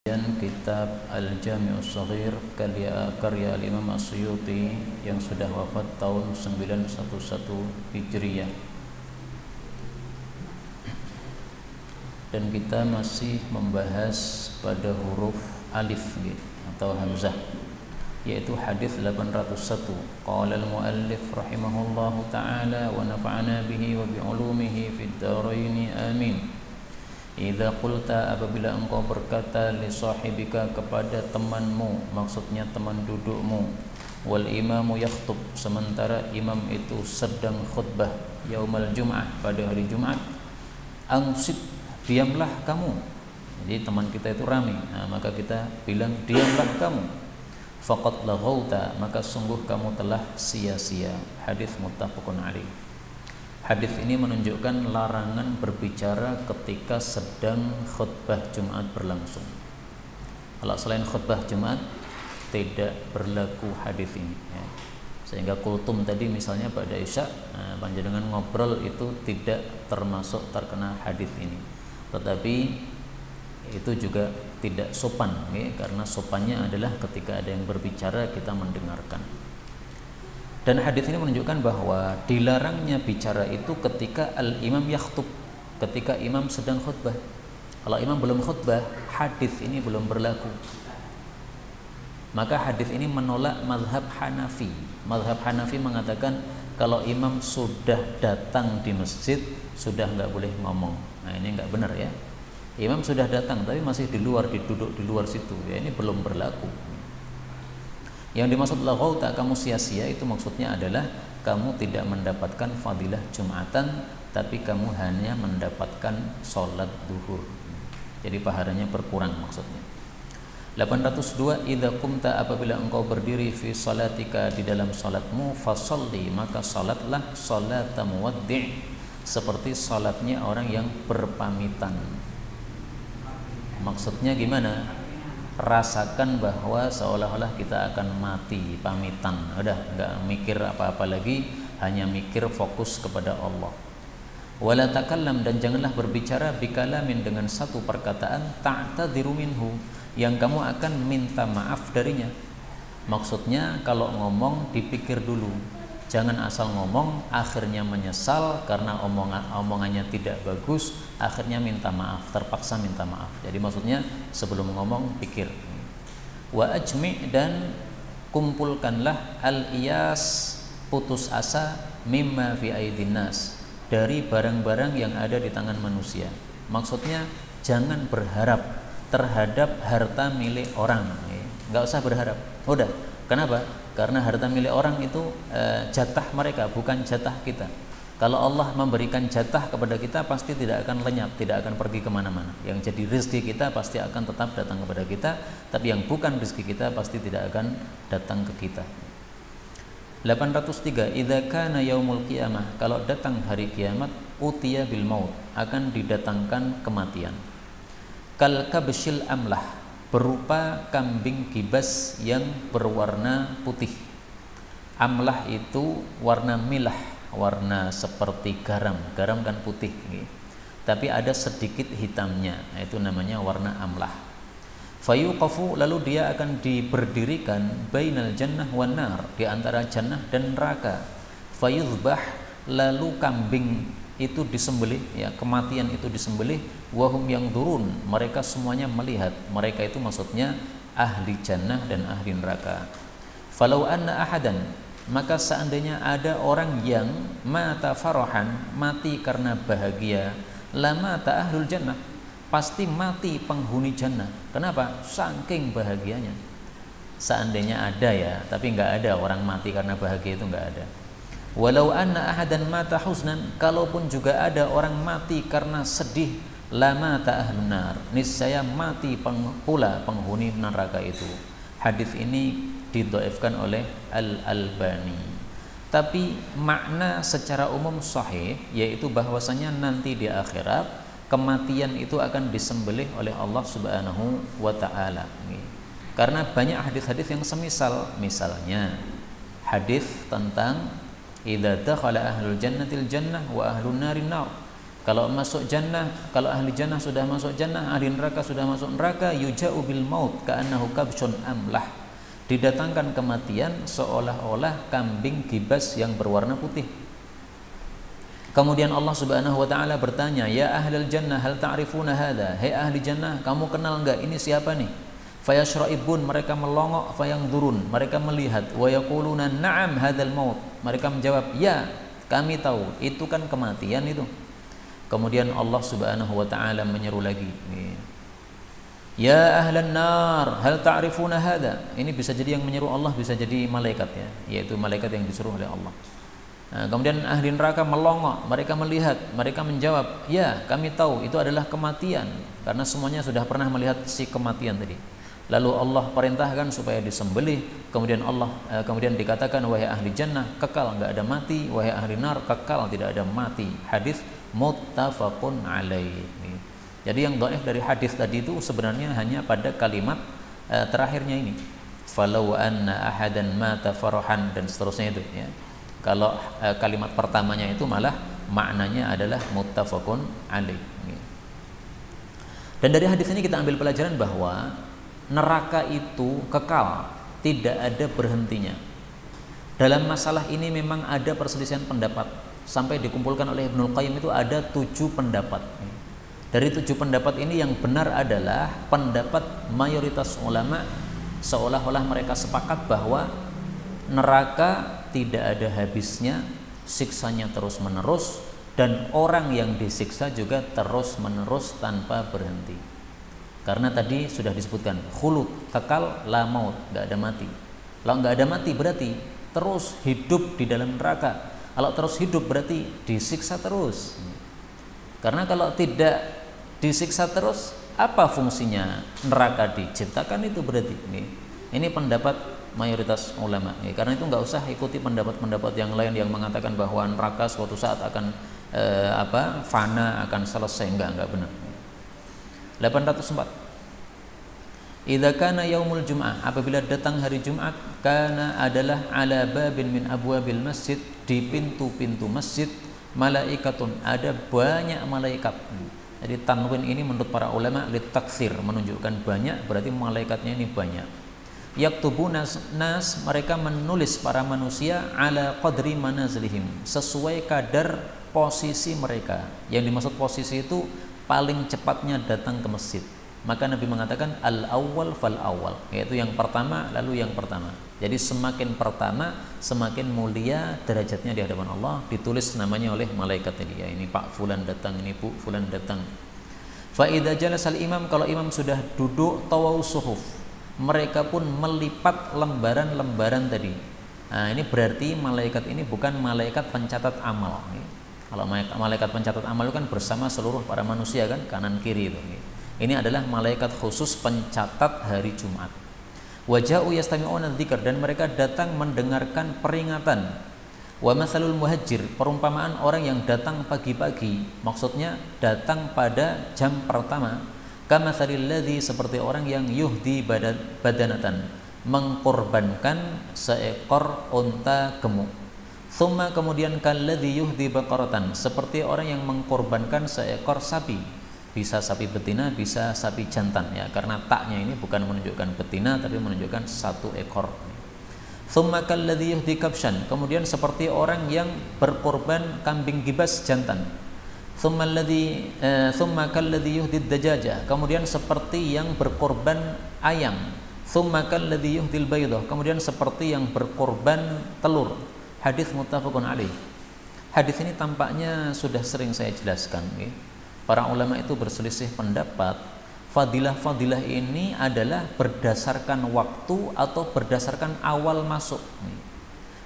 Kitab Al-Jami' Shaghir karya Al-Imam As-Suyuti yang sudah wafat tahun 911 Hijriyah. Dan kita masih membahas pada huruf alif atau hamzah, yaitu hadis 801. Qala al-muallif rahimahullahu ta'ala wa nafa'ana bihi wa bi'ulumihi fid dharain amin. Idza qulta, apabila engkau berkata, li sahibika, kepada temanmu, maksudnya teman dudukmu, wal imamu yakhtub, sementara imam itu sedang khutbah, yaumal jum'ah, pada hari Jumat, angsit, diamlah kamu. Jadi teman kita itu ramai, maka kita bilang diamlah kamu. Faqad laghauta, maka sungguh kamu telah sia-sia. Hadis muttafaqun alaih. Hadis ini menunjukkan larangan berbicara ketika sedang khutbah Jumat berlangsung. Kalau selain khutbah Jumat tidak berlaku hadis ini, ya. Sehingga kultum tadi misalnya pada Isya, panjenengan ngobrol itu tidak termasuk terkena hadis ini. Tetapi itu juga tidak sopan, ya, karena sopannya adalah ketika ada yang berbicara kita mendengarkan. Dan hadis ini menunjukkan bahwa dilarangnya bicara itu ketika al-imam yakhtub, ketika imam sedang khutbah. Kalau imam belum khutbah, hadis ini belum berlaku. Maka hadis ini menolak mazhab Hanafi. Mazhab Hanafi mengatakan kalau imam sudah datang di masjid sudah nggak boleh ngomong. Nah, ini nggak benar, ya. Imam sudah datang tapi masih di luar, duduk di luar situ, ya, ini belum berlaku. Yang dimaksud laghauta, kamu sia-sia, itu maksudnya adalah kamu tidak mendapatkan fadilah Jumatan, tapi kamu hanya mendapatkan sholat duhur. Jadi pahalanya berkurang maksudnya. 802. Idza qumta, apabila engkau berdiri, fi salatika, di dalam salatmu, fasalli, maka salatlah salata muwaddi', seperti salatnya orang yang berpamitan. Maksudnya gimana? Rasakan bahwa seolah-olah kita akan mati, pamitan, udah nggak mikir apa-apa lagi, hanya mikir fokus kepada Allah. Wala takallam, dan janganlah berbicara, bikalamin, dengan satu perkataan, ta'tadiru minhu, yang kamu akan minta maaf darinya. Maksudnya kalau ngomong dipikir dulu, jangan asal ngomong akhirnya menyesal karena omongannya tidak bagus, akhirnya minta maaf, terpaksa minta maaf. Jadi maksudnya sebelum ngomong pikir. Wa ajmi', dan kumpulkanlah al-iyas, putus asa, mimma fi aidin nas, dari barang-barang yang ada di tangan manusia. Maksudnya jangan berharap terhadap harta milik orang, nggak usah berharap. Udah, kenapa? Karena harta milik orang itu jatah mereka, bukan jatah kita. Kalau Allah memberikan jatah kepada kita, pasti tidak akan lenyap, tidak akan pergi kemana-mana. Yang jadi rezeki kita pasti akan tetap datang kepada kita, tapi yang bukan rezeki kita pasti tidak akan datang ke kita. 803. Idza kana yaumul qiyamah, kalau datang hari kiamat, utiya bil maut, akan didatangkan kematian. Kal kabsyil amlah, berupa kambing kibas yang berwarna putih. Amlah itu warna milah, warna seperti garam. Garam kan putih, tapi ada sedikit hitamnya, itu namanya warna amlah. Fayuqafu, lalu dia akan diberdirikan, bainal jannah wan nar, di antara jannah dan neraka. Fayuzbah, lalu kambing itu disembelih, ya, kematian itu disembelih. Wahum yang durun, mereka semuanya melihat. Mereka itu maksudnya ahli jannah dan ahli neraka. Falau anna ahadan, maka seandainya ada orang yang mata farahan, mati karena bahagia, lama ta ahlul jannah, pasti mati penghuni jannah. Kenapa? Saking bahagianya. Seandainya ada, ya, tapi nggak ada orang mati karena bahagia, itu nggak ada. Walau anna ahadan mata husnan, kalaupun juga ada orang mati karena sedih, lama ta ahlun nar, niscaya mati pula penghuni neraka itu. Hadis ini didhaifkan oleh Al-Albani. Tapi makna secara umum sahih, yaitu bahwasanya nanti di akhirat kematian itu akan disembelih oleh Allah Subhanahu wa taala. Karena banyak hadis-hadis yang semisal, misalnya hadis tentang idza dakhala ahlul jannatil jannah wa ahlun narin nar, Kalau masuk jannah, kalau ahli jannah sudah masuk jannah, ahli neraka sudah masuk neraka, yuja'u bil maut ka'annahu kabsyun amlah. Didatangkan kematian seolah-olah kambing gibas yang berwarna putih. Kemudian Allah Subhanahu wa taala bertanya, "Ya ahlal jannah, hal ta'rifuna hadza?" Hei ahli jannah, kamu kenal enggak ini siapa nih? Fayashra'ibun, mereka melongok, fayangdurun, mereka melihat, wa yaquluna na'am hadzal maut. Mereka menjawab, "Ya, kami tahu, itu kan kematian itu." Kemudian Allah Subhanahu wa taala menyeru lagi, "Ya ahlan nar, hal ta'rifuna hadza?" Ini bisa jadi yang menyeru Allah, bisa jadi malaikat ya, yaitu malaikat yang disuruh oleh Allah. Nah, kemudian ahli neraka melongok, mereka melihat, mereka menjawab, "Ya, kami tahu itu adalah kematian," karena semuanya sudah pernah melihat si kematian tadi. Lalu Allah perintahkan supaya disembelih. Kemudian dikatakan, "Wahai ahli jannah, kekal, enggak ada mati. Wahai ahli nar, kekal, tidak ada mati." Hadis muttafaqun alaih. Jadi yang dhaif dari hadis tadi itu sebenarnya hanya pada kalimat terakhirnya ini. Falau anna ahadan mata farahan, dan seterusnya itu ya. Kalau kalimat pertamanya itu malah maknanya adalah muttafaqun alaih. Dan dari hadis ini kita ambil pelajaran bahwa neraka itu kekal, tidak ada berhentinya. Dalam masalah ini memang ada perselisihan pendapat, sampai dikumpulkan oleh Ibnul Qayyim itu ada 7 pendapat. Dari 7 pendapat ini yang benar adalah pendapat mayoritas ulama, seolah-olah mereka sepakat bahwa neraka tidak ada habisnya, siksanya terus menerus, dan orang yang disiksa juga terus menerus tanpa berhenti. Karena tadi sudah disebutkan khulud, kekal, la maut, nggak ada mati. Kalau nggak ada mati berarti terus hidup di dalam neraka. Kalau terus hidup berarti disiksa terus. Karena kalau tidak disiksa terus, apa fungsinya neraka diciptakan itu berarti ini pendapat mayoritas ulama. Karena itu nggak usah ikuti pendapat-pendapat yang lain yang mengatakan bahwa neraka suatu saat akan fana, akan selesai. Enggak benar. 804. Idza kana yaumul jum'ah, apabila datang hari Jumat, kana adalah ala babin min abwabil masjid, di pintu-pintu masjid, malaikatun, ada banyak malaikat. Jadi tanwin ini menurut para ulama litaktsir, menunjukkan banyak, berarti malaikatnya ini banyak. Yaktubuna nas, mereka menulis para manusia ala qadri manazilihim, sesuai kadar posisi mereka. Yang dimaksud posisi itu paling cepatnya datang ke masjid. Maka Nabi mengatakan al-awwal fal-awwal, yaitu yang pertama lalu yang pertama. Jadi semakin pertama semakin mulia derajatnya di hadapan Allah, ditulis namanya oleh malaikat tadi. Ya, ini Pak Fulan datang, ini Bu Fulan datang. Fa idza jalasal imam, kalau imam sudah duduk, tawau suhuf, mereka pun melipat lembaran-lembaran tadi. Nah, ini berarti malaikat ini bukan malaikat pencatat amal. Kalau malaikat pencatat amal itu kan bersama seluruh para manusia kan, kanan kiri itu. Ini adalah malaikat khusus pencatat hari Jumat. Waja'u yastami'una dzikr, dan mereka datang mendengarkan peringatan. Wa matsalul muhajir, perumpamaan orang yang datang pagi-pagi, maksudnya datang pada jam pertama. Kamatsalil ladzi, seperti orang yang yuhdi badanatan, mengkorbankan seekor unta gemuk. Tsumma, kemudian kalladzi yuhdi baqaratan, seperti orang yang mengkorbankan seekor sapi. Bisa sapi betina, bisa sapi jantan ya, karena taknya ini bukan menunjukkan betina tapi menunjukkan satu ekor. Tsumma kalladzi yuhdi kabshan, kemudian seperti orang yang berkorban kambing gibas jantan. Tsumma kalladzi yuhdi dajaja, kemudian seperti yang berkorban ayam. Tsumma kalladzi yuhdil baydah, kemudian seperti yang berkorban telur. Hadis muttafaqun alaih. Hadis ini tampaknya sudah sering saya jelaskan. Para ulama itu berselisih pendapat. Fadilah-fadilah ini adalah berdasarkan waktu atau berdasarkan awal masuk.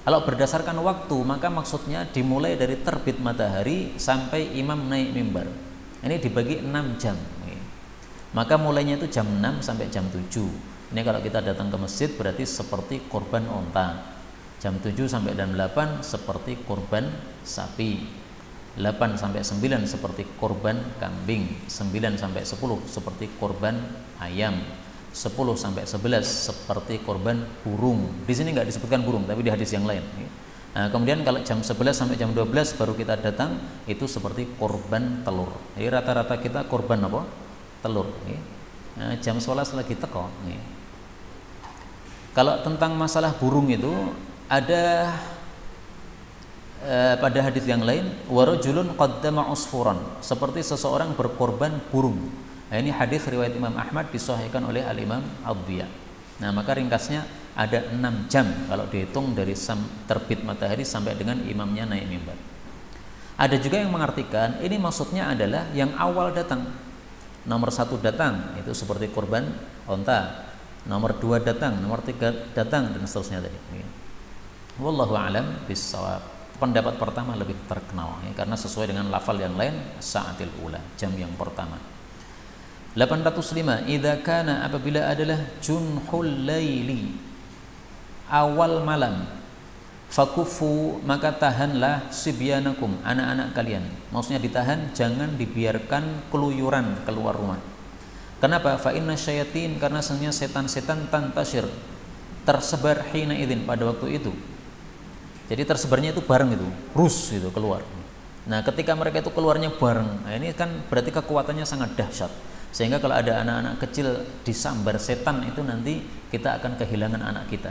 Kalau berdasarkan waktu, maka maksudnya dimulai dari terbit matahari sampai imam naik mimbar. Ini dibagi 6 jam. Maka mulainya itu jam 6 sampai jam 7. Ini kalau kita datang ke masjid berarti seperti korban onta. Jam 7 sampai jam 8 seperti korban sapi. 8 sampai 9 seperti korban kambing, 9 sampai 10 seperti korban ayam, 10 sampai 11 seperti korban burung. Di sini nggak disebutkan burung, tapi di hadis yang lain. Nah, kemudian kalau jam 11 sampai jam 12 baru kita datang, itu seperti korban telur. Jadi rata-rata kita korban apa? Telur. Nah, jam 11 lagi teko. Kalau tentang masalah burung itu ada pada hadis yang lain, warajulun qaddama usfuran, seperti seseorang berkorban burung. Nah, ini hadis riwayat Imam Ahmad disahihkan oleh Al-Imam Ad-Diya. Nah, maka ringkasnya ada 6 jam kalau dihitung dari terbit matahari sampai dengan imamnya naik mimbar. Ada juga yang mengartikan ini maksudnya adalah yang awal datang. Nomor 1 datang itu seperti kurban onta, nomor 2 datang, nomor 3 datang, dan seterusnya tadi. Wallahu a'lam bissawab. Pendapat pertama lebih terkenal karena sesuai dengan lafal yang lain, sa'atil ula, jam yang pertama. 805, idza kana, apabila adalah junhul laili, awal malam, fakufu, maka tahanlah sibyanakum, anak-anak kalian. Maksudnya ditahan, jangan dibiarkan keluyuran keluar rumah. Kenapa? Fa inna syayatin, karena sesungguhnya setan-setan tantashir, tersebar hina idzin, pada waktu itu. Jadi tersebarnya itu bareng itu, rus itu keluar. Nah, ketika mereka itu keluarnya bareng, nah ini kan berarti kekuatannya sangat dahsyat. Sehingga kalau ada anak-anak kecil disambar setan itu nanti kita akan kehilangan anak kita.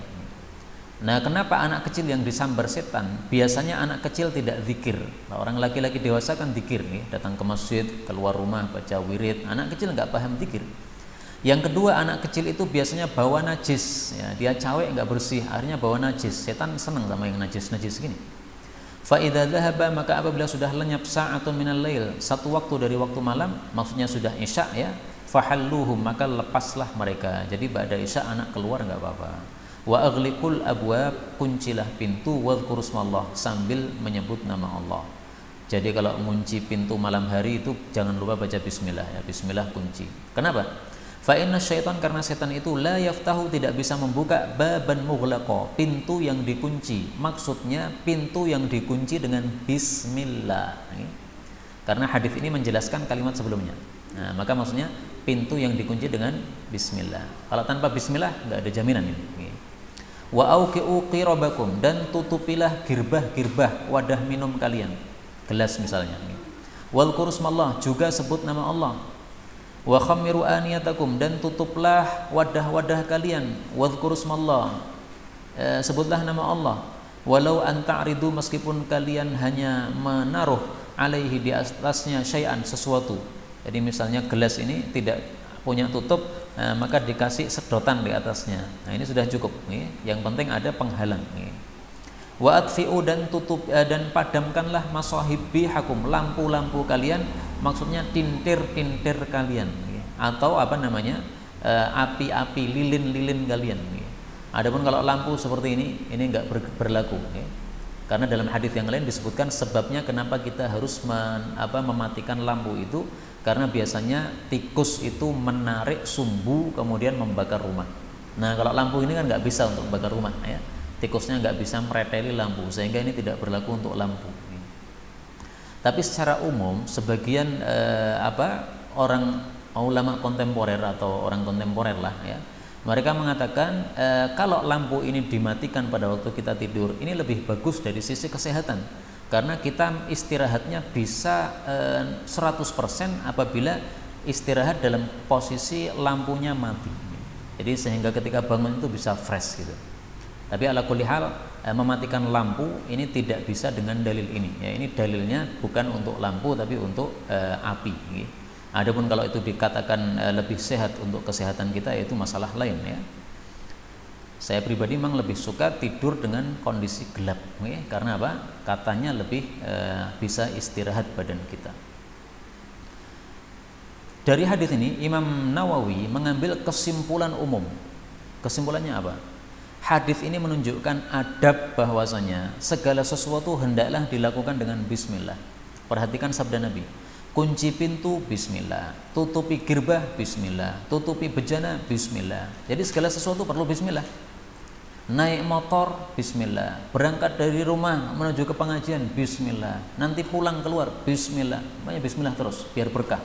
Nah, kenapa anak kecil yang disambar setan? Biasanya anak kecil tidak zikir. Nah, orang laki-laki dewasa kan zikir, datang ke masjid, keluar rumah, baca wirid. Anak kecil nggak paham zikir. Yang kedua, anak kecil itu biasanya bawa najis, ya, dia cawek nggak bersih, akhirnya bawa najis. Setan senang sama yang najis-najis gini. Fa idza dhahaba, maka apabila sudah lenyap sa'atun minal lail, satu waktu dari waktu malam, maksudnya sudah isya ya, fahalluhum, maka lepaslah mereka. Jadi ba'da isya anak keluar nggak apa-apa. Wa aghliqul abwab, kuncilah pintu, wadhkurusmallah, sambil menyebut nama Allah. Jadi kalau mengunci pintu malam hari itu jangan lupa baca bismillah ya, bismillah kunci. Kenapa? Fa inna syaitan, karena setan itu la yaftahu, tidak bisa membuka baban mughlaqa, pintu yang dikunci. Maksudnya pintu yang dikunci dengan bismillah. Karena hadis ini menjelaskan kalimat sebelumnya. Nah, maka maksudnya pintu yang dikunci dengan bismillah. Kalau tanpa bismillah enggak ada jaminan ini. Wa auqi'u qirabakum, dan tutupilah girbah-girbah wadah minum kalian. Gelas misalnya. Wal kurusmallah, juga sebut nama Allah. Wa khammiru aniyatakum, dan tutuplah wadah-wadah kalian. Wadhkurusmallah, sebutlah nama Allah. Walau anta'ridu, meskipun kalian hanya menaruh alaihi, di atasnya syai'an, sesuatu. Jadi misalnya gelas ini tidak punya tutup, maka dikasih sedotan di atasnya. Nah, ini sudah cukup. Yang penting ada penghalang. Wa atfi'u, dan tutup dan padamkanlah masahibihakum, lampu-lampu kalian, maksudnya tintir-tintir kalian, atau apa namanya, api-api, lilin-lilin kalian. Adapun kalau lampu seperti ini enggak berlaku, karena dalam hadis yang lain disebutkan sebabnya kenapa kita harus mematikan lampu itu, karena biasanya tikus itu menarik sumbu kemudian membakar rumah. Nah, kalau lampu ini kan nggak bisa untuk membakar rumah, ya. Tikusnya nggak bisa mereteli lampu, sehingga ini tidak berlaku untuk lampu. Tapi secara umum sebagian orang ulama kontemporer atau orang kontemporer lah ya, mereka mengatakan kalau lampu ini dimatikan pada waktu kita tidur, ini lebih bagus dari sisi kesehatan, karena kita istirahatnya bisa 100% apabila istirahat dalam posisi lampunya mati. Jadi sehingga ketika bangun itu bisa fresh gitu. Tapi ala kulli hal, mematikan lampu ini tidak bisa dengan dalil ini. Ya, ini dalilnya bukan untuk lampu tapi untuk api. Adapun kalau itu dikatakan lebih sehat untuk kesehatan kita, yaitu masalah lain ya. Saya pribadi memang lebih suka tidur dengan kondisi gelap, ya. Karena apa? Katanya lebih bisa istirahat badan kita. Dari hadis ini Imam Nawawi mengambil kesimpulan umum. Kesimpulannya apa? Hadis ini menunjukkan adab bahwasanya segala sesuatu hendaklah dilakukan dengan bismillah. Perhatikan sabda Nabi. Kunci pintu bismillah, tutupi girbah bismillah, tutupi bejana bismillah. Jadi segala sesuatu perlu bismillah. Naik motor bismillah, berangkat dari rumah menuju ke pengajian bismillah, nanti pulang keluar bismillah. Makanya bismillah terus biar berkah.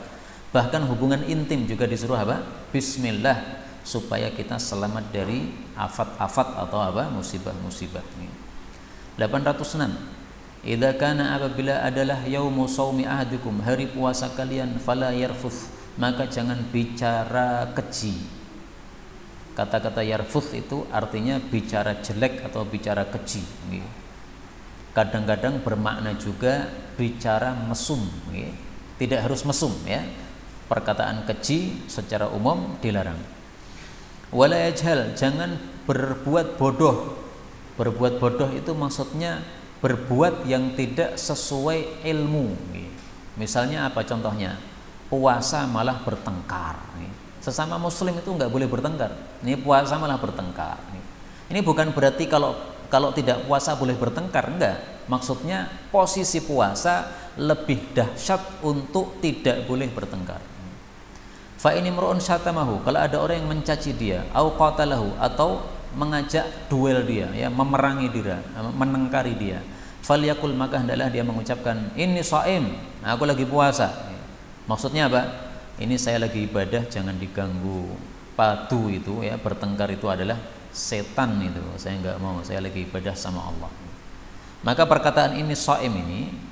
Bahkan hubungan intim juga disuruh apa? Bismillah, supaya kita selamat dari afat-afat atau musibah-musibah. 806. Idza kana, apabila adalah yaumu shaumi ahadikum, hari puasa kalian, fala yarfuth, maka jangan bicara keji. Kata-kata yarfuth itu artinya bicara jelek atau bicara keji. Kadang-kadang bermakna juga bicara mesum. Tidak harus mesum ya. Perkataan keji secara umum dilarang. Wala yajhal, jangan berbuat bodoh. Berbuat bodoh itu maksudnya berbuat yang tidak sesuai ilmu. Misalnya apa contohnya? Puasa malah bertengkar. Sesama muslim itu nggak boleh bertengkar. Ini puasa malah bertengkar. Ini bukan berarti kalau tidak puasa boleh bertengkar, enggak. Maksudnya posisi puasa lebih dahsyat untuk tidak boleh bertengkar. Fa ini mru'un syatamahu, kalau ada orang yang mencaci dia, au qatalahu, atau mengajak duel dia, ya, memerangi dia, menengkari dia, falyakul, maka hendaklah dia mengucapkan inni shaim, aku lagi puasa. Maksudnya apa? Ini saya lagi ibadah, jangan diganggu. Padu itu ya, bertengkar itu adalah setan itu. Saya nggak mau, saya lagi ibadah sama Allah. Maka perkataan ini shaim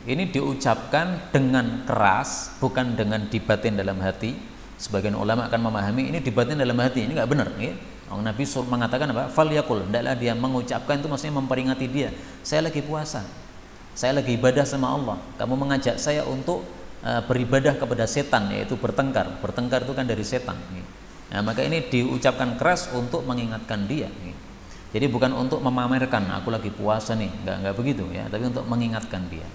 ini diucapkan dengan keras, bukan dengan dibatin dalam hati. Sebagian ulama akan memahami ini dibatin dalam hati, ini nggak benar. Ya. Nabi mengatakan apa? Falyakul, hendaklah dia mengucapkan, itu maksudnya memperingati dia. Saya lagi puasa, saya lagi ibadah sama Allah. Kamu mengajak saya untuk beribadah kepada setan, yaitu bertengkar. Bertengkar itu kan dari setan. Nah, maka ini diucapkan keras untuk mengingatkan dia. Jadi bukan untuk memamerkan aku lagi puasa nih, enggak begitu ya, tapi untuk mengingatkan dia.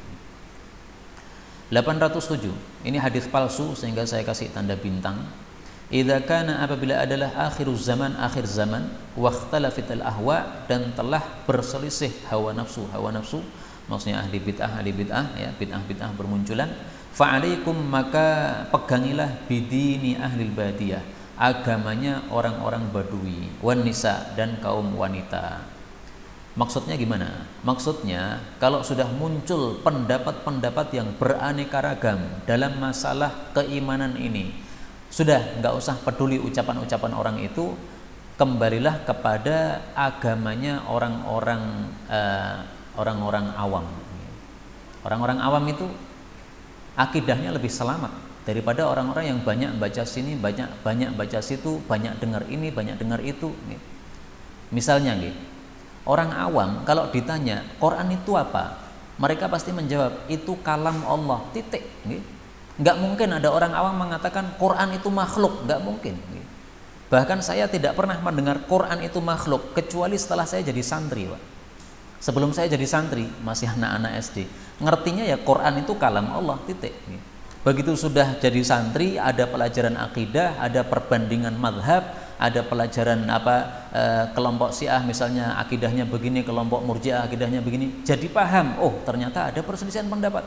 807. Ini hadis palsu sehingga saya kasih tanda bintang. Idza kana, apabila adalah akhir zaman, wakhtalafatil ahwa, dan telah berselisih hawa nafsu maksudnya ahli bid'ah ya, bid'ah bermunculan. Fa'alaikum, maka pegangilah bidini ahlil badiyah, agamanya orang-orang badui, wan nisa, dan kaum wanita. Maksudnya gimana? Maksudnya kalau sudah muncul pendapat-pendapat yang beraneka ragam dalam masalah keimanan ini, sudah nggak usah peduli ucapan-ucapan orang itu, kembalilah kepada agamanya orang-orang awam. Orang-orang awam itu akidahnya lebih selamat daripada orang-orang yang banyak baca sini, banyak baca situ, banyak dengar ini, banyak dengar itu. Misalnya orang awam kalau ditanya Quran itu apa, mereka pasti menjawab itu kalam Allah, titik. Nggak mungkin ada orang awam mengatakan Quran itu makhluk, nggak mungkin. Bahkan saya tidak pernah mendengar Quran itu makhluk kecuali setelah saya jadi santri, Pak. Sebelum saya jadi santri, masih anak-anak SD, ngertinya ya Quran itu kalam Allah, titik. Begitu sudah jadi santri, ada pelajaran akidah, ada perbandingan madhab, ada pelajaran kelompok Syiah misalnya akidahnya begini, kelompok Murji'ah akidahnya begini, jadi paham, oh ternyata ada perselisihan pendapat.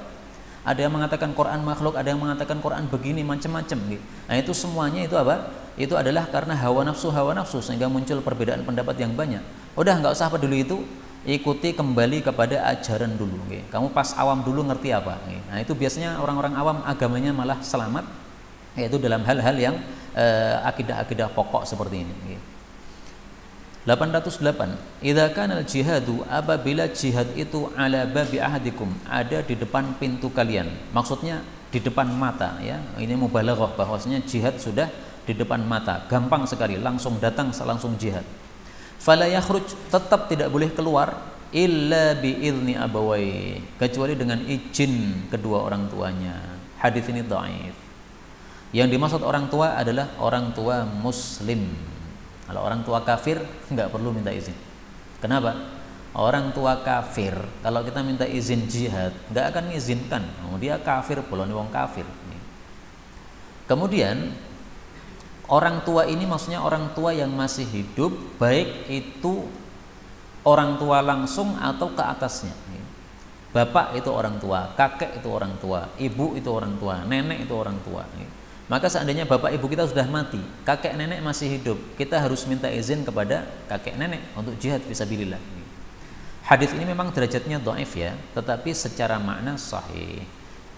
Ada yang mengatakan Quran makhluk, ada yang mengatakan Quran begini, macam-macam. Nah itu semuanya itu apa? Itu adalah karena hawa nafsu sehingga muncul perbedaan pendapat yang banyak. Udah nggak usah peduli itu, ikuti kembali kepada ajaran dulu. Kamu pas awam dulu ngerti apa? Nah itu biasanya orang-orang awam agamanya malah selamat, yaitu dalam hal-hal yang akidah-akidah pokok seperti ini. 808. Idza kana al-jihadu, apabila jihad itu ala babi ahadikum, ada di depan pintu kalian. Maksudnya di depan mata ya. Ini mubalaghah bahwasanya jihad sudah di depan mata, gampang sekali, langsung datang, langsung jihad. Fala yakhruj, tetap tidak boleh keluar illa bi idzni abawai, kecuali dengan izin kedua orang tuanya. Hadis ini dhaif. Yang dimaksud orang tua adalah orang tua muslim. Kalau orang tua kafir nggak perlu minta izin. Kenapa? Orang tua kafir kalau kita minta izin jihad nggak akan mengizinkan. Oh, dia kafir, boleh wong kafir. Kemudian orang tua ini maksudnya orang tua yang masih hidup, baik itu orang tua langsung atau ke atasnya. Bapak itu orang tua, kakek itu orang tua, ibu itu orang tua, nenek itu orang tua. Maka seandainya bapak ibu kita sudah mati, kakek nenek masih hidup, kita harus minta izin kepada kakek nenek untuk jihad fisabilillah. Hadis ini memang derajatnya dhaif ya, tetapi secara makna sahih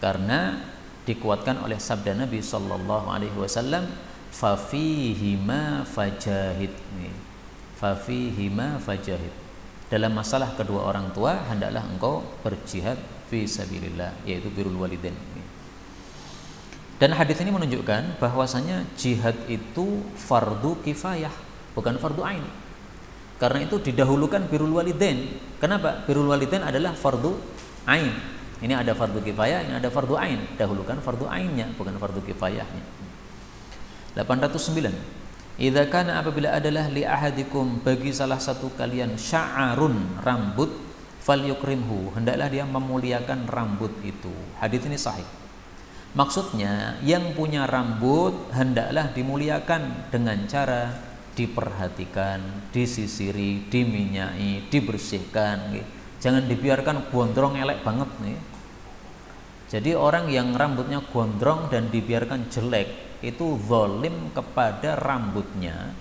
karena dikuatkan oleh sabda Nabi sallallahu alaihi wasallam, fa fihi ma fajahid. Fa fihi ma fajahid. Dalam masalah kedua orang tua hendaklah engkau berjihad fi sabilillah, yaitu birrul walidain. Dan hadis ini menunjukkan bahwasanya jihad itu fardu kifayah, bukan fardu ain. Karena itu didahulukan birrul walidain. Kenapa? Birrul walidain adalah fardu ain. Ini ada fardu kifayah, ini ada fardu ain. Dahulukan fardu ainnya, bukan fardu kifayahnya. 809. Idza kana, apabila adalah li ahadikum, bagi salah satu kalian, sya'arun, rambut, falyukrimhu, hendaklah dia memuliakan rambut itu. Hadis ini sahih. Maksudnya yang punya rambut hendaklah dimuliakan dengan cara diperhatikan, disisiri, diminyai, dibersihkan. Jangan dibiarkan gondrong elek banget nih. Jadi orang yang rambutnya gondrong dan dibiarkan jelek itu zalim kepada rambutnya,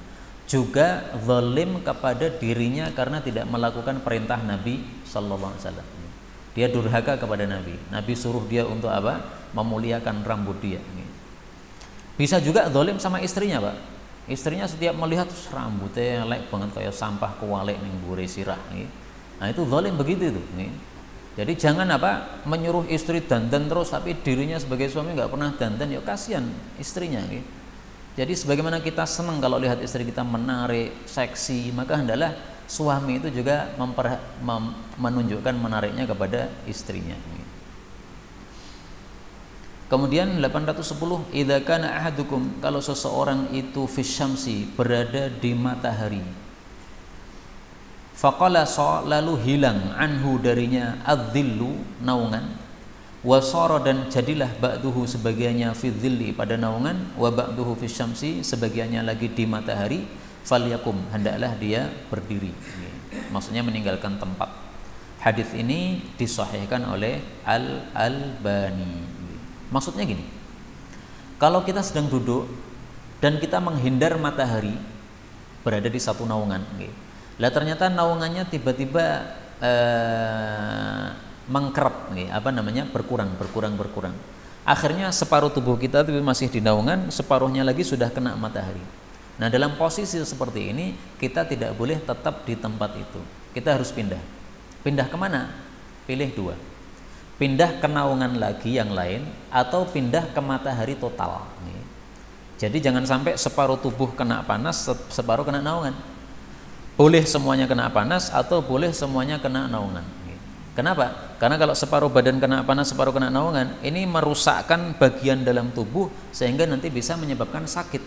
juga zalim kepada dirinya karena tidak melakukan perintah Nabi sallallahu alaihi wasallam. Dia durhaka kepada Nabi. Nabi suruh dia untuk apa? Memuliakan rambut dia. Bisa juga zalim sama istrinya, Pak. Istrinya setiap melihat rambutnya elek banget kayak sampah kualek ning mbure sirah. Nah itu zalim begitu itu. Jadi jangan apa menyuruh istri dandan terus tapi dirinya sebagai suami nggak pernah dandan, ya kasihan istrinya. Jadi sebagaimana kita senang kalau lihat istri kita menarik, seksi, maka hendaklah suami itu juga menunjukkan menariknya kepada istrinya. Kemudian 810, idza kana ahadukum, kalau seseorang itu fisyamsi, berada di matahari, faqala lalu hilang, anhu darinya, adzillu naungan, wasara dan jadilah, ba'duhu sebagiannya, fi dzilli pada naungan, wa ba'duhu fisyamsi sebagiannya lagi di matahari, falyakum hendaklah dia berdiri. Maksudnya meninggalkan tempat. Hadis ini disahihkan oleh Al-Albani. Maksudnya gini, kalau kita sedang duduk dan kita menghindar matahari, berada di satu naungan, lah ternyata naungannya tiba-tiba mengkerap, berkurang. Akhirnya separuh tubuh kita itu masih di naungan, separuhnya lagi sudah kena matahari. Nah dalam posisi seperti ini kita tidak boleh tetap di tempat itu, kita harus pindah. Pindah kemana? Pilih dua. Pindah ke naungan lagi yang lain atau pindah ke matahari total. Jadi jangan sampai separuh tubuh kena panas, separuh kena naungan. Boleh semuanya kena panas atau boleh semuanya kena naungan. Kenapa? Karena kalau separuh badan kena panas, separuh kena naungan, ini merusakkan bagian dalam tubuh sehingga nanti bisa menyebabkan sakit.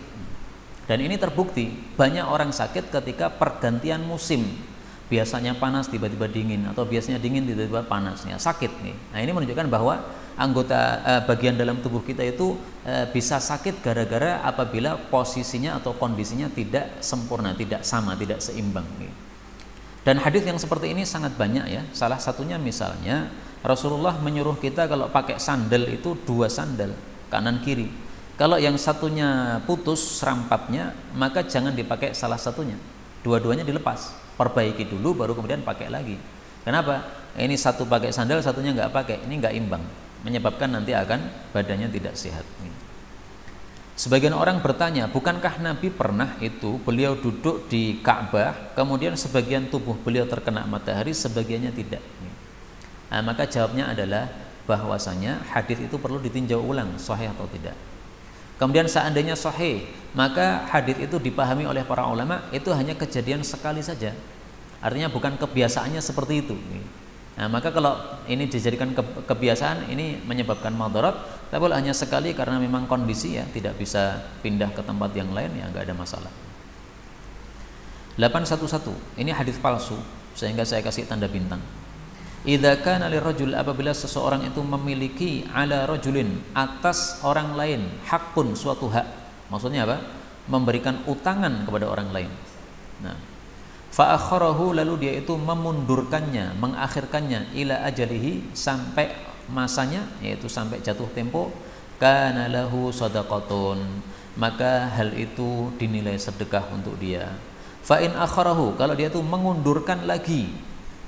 Dan ini terbukti, banyak orang sakit ketika pergantian musim. Biasanya panas tiba-tiba dingin, atau biasanya dingin tiba-tiba panas, sakit nih. Nah ini menunjukkan bahwa anggota bagian dalam tubuh kita itu bisa sakit gara-gara apabila posisinya atau kondisinya tidak sempurna, tidak sama, tidak seimbang nih. Dan hadis yang seperti ini sangat banyak ya. Salah satunya misalnya Rasulullah menyuruh kita kalau pakai sandal itu dua sandal, kanan kiri. Kalau yang satunya putus serampatnya, maka jangan dipakai salah satunya, dua-duanya dilepas. Perbaiki dulu baru kemudian pakai lagi. Kenapa? Ini satu pakai sandal, satunya nggak pakai. Ini nggak imbang, menyebabkan nanti akan badannya tidak sehat. Sebagian orang bertanya, bukankah Nabi pernah itu beliau duduk di Ka'bah, kemudian sebagian tubuh beliau terkena matahari, sebagiannya tidak? Nah, maka jawabnya adalah bahwasanya hadis itu perlu ditinjau ulang, sahih atau tidak. Kemudian seandainya sahih, maka hadis itu dipahami oleh para ulama itu hanya kejadian sekali saja. Artinya bukan kebiasaannya seperti itu. Nah, maka kalau ini dijadikan kebiasaan, ini menyebabkan madarat, tapi hanya sekali karena memang kondisi ya tidak bisa pindah ke tempat yang lain, ya enggak ada masalah. 811, ini hadis palsu sehingga saya kasih tanda bintang. Idza kana lirajul, apabila seseorang itu memiliki ala rajulin, atas orang lain, hakun, suatu hak. Maksudnya apa? Memberikan utangan kepada orang lain. Nah, fa akharahu, lalu dia itu memundurkannya, mengakhirkannya, ila ajalihi, sampai masanya, yaitu sampai jatuh tempo, kana lahu shadaqatun, maka hal itu dinilai sedekah untuk dia. Fa in akharahu, kalau dia itu mengundurkan lagi,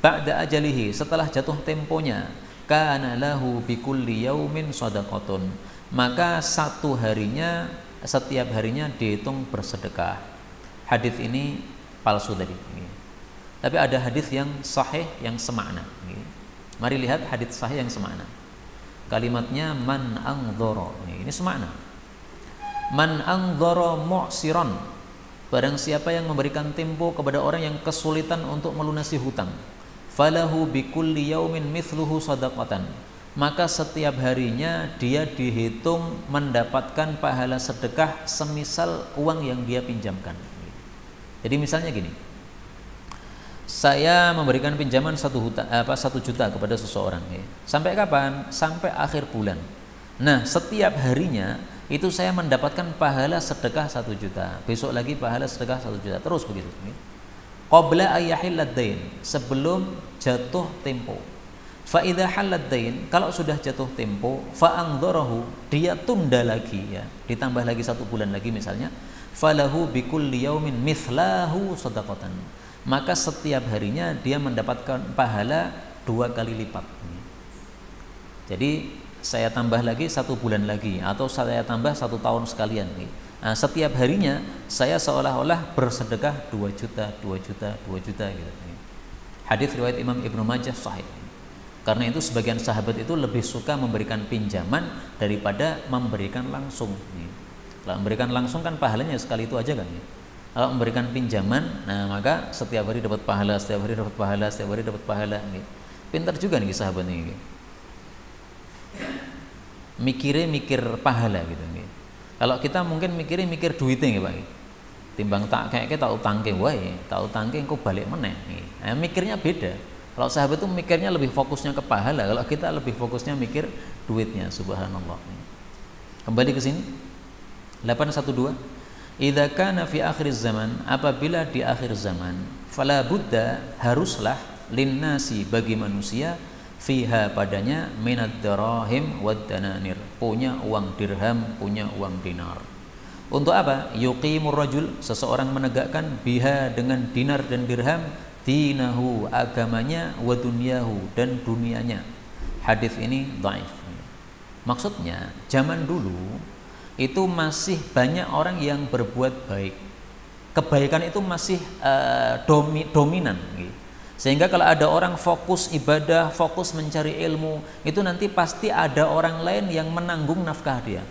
ba'da ajalihi, setelah jatuh temponya, kana lahu bikulli yaumin shadaqatun, maka satu harinya, setiap harinya dihitung bersedekah. Hadis ini palsu tadi. Tapi ada hadis yang sahih yang semakna. Mari lihat hadis sahih yang semakna. Kalimatnya man angdhara. Ini semakna. Man angdhara mu'siran. Barang siapa yang memberikan tempo kepada orang yang kesulitan untuk melunasi hutang, falahu bikulli yaumin mithluhu shadaqatan. Maka setiap harinya dia dihitung mendapatkan pahala sedekah semisal uang yang dia pinjamkan. Jadi misalnya gini, saya memberikan pinjaman 1 juta kepada seseorang, sampai kapan? Sampai akhir bulan. Nah, setiap harinya itu saya mendapatkan pahala sedekah 1 juta, besok lagi pahala sedekah 1 juta, terus begitu. Qabla ayyahillad dain, sebelum jatuh tempo. Fa idza halad dain, kalau sudah jatuh tempo, fa angdharahu, dia tunda lagi, ya, ditambah lagi 1 bulan lagi misalnya, falahu bikulli yaumin mithlahu shadaqatan. Maka setiap harinya dia mendapatkan pahala 2 kali lipat. Jadi saya tambah lagi 1 bulan lagi, atau saya tambah 1 tahun sekalian. Nah, setiap harinya saya seolah-olah bersedekah 2 juta, 2 juta, 2 juta gitu. Hadis riwayat Imam Ibnu Majah sahih. Karena itu sebagian sahabat itu lebih suka memberikan pinjaman daripada memberikan langsung. Kalau memberikan langsung kan pahalanya sekali itu aja kan. Kalau memberikan pinjaman, nah maka setiap hari dapat pahala, setiap hari dapat pahala, setiap hari dapat pahala. Pintar juga nih sahabat ini. Mikir pahala gitu. Kalau kita mungkin mikir duitnya Pak. Timbang tak kayak tak utangke wae, tak utangke engko balik meneh. Nah, mikirnya beda. Kalau sahabat itu mikirnya lebih fokusnya ke pahala, kalau kita lebih fokusnya mikir duitnya, subhanallah. Kembali ke sini. 812. Idza kana fi akhiriz zaman, apabila di akhir zaman, fala budda, haruslah linnasi, bagi manusia, fiha, padanya, minad darahim wad dananir, punya uang dirham, punya uang dinar. Untuk apa? Yuqimur rajul, seseorang menegakkan, biha, dengan dinar dan dirham, dinahu, agamanya, wa dunyahu, dan dunianya. Hadis ini dhaif. Maksudnya zaman dulu itu masih banyak orang yang berbuat baik. Kebaikan itu masih dominan. Sehingga kalau ada orang fokus ibadah, fokus mencari ilmu, itu nanti pasti ada orang lain yang menanggung nafkah dia.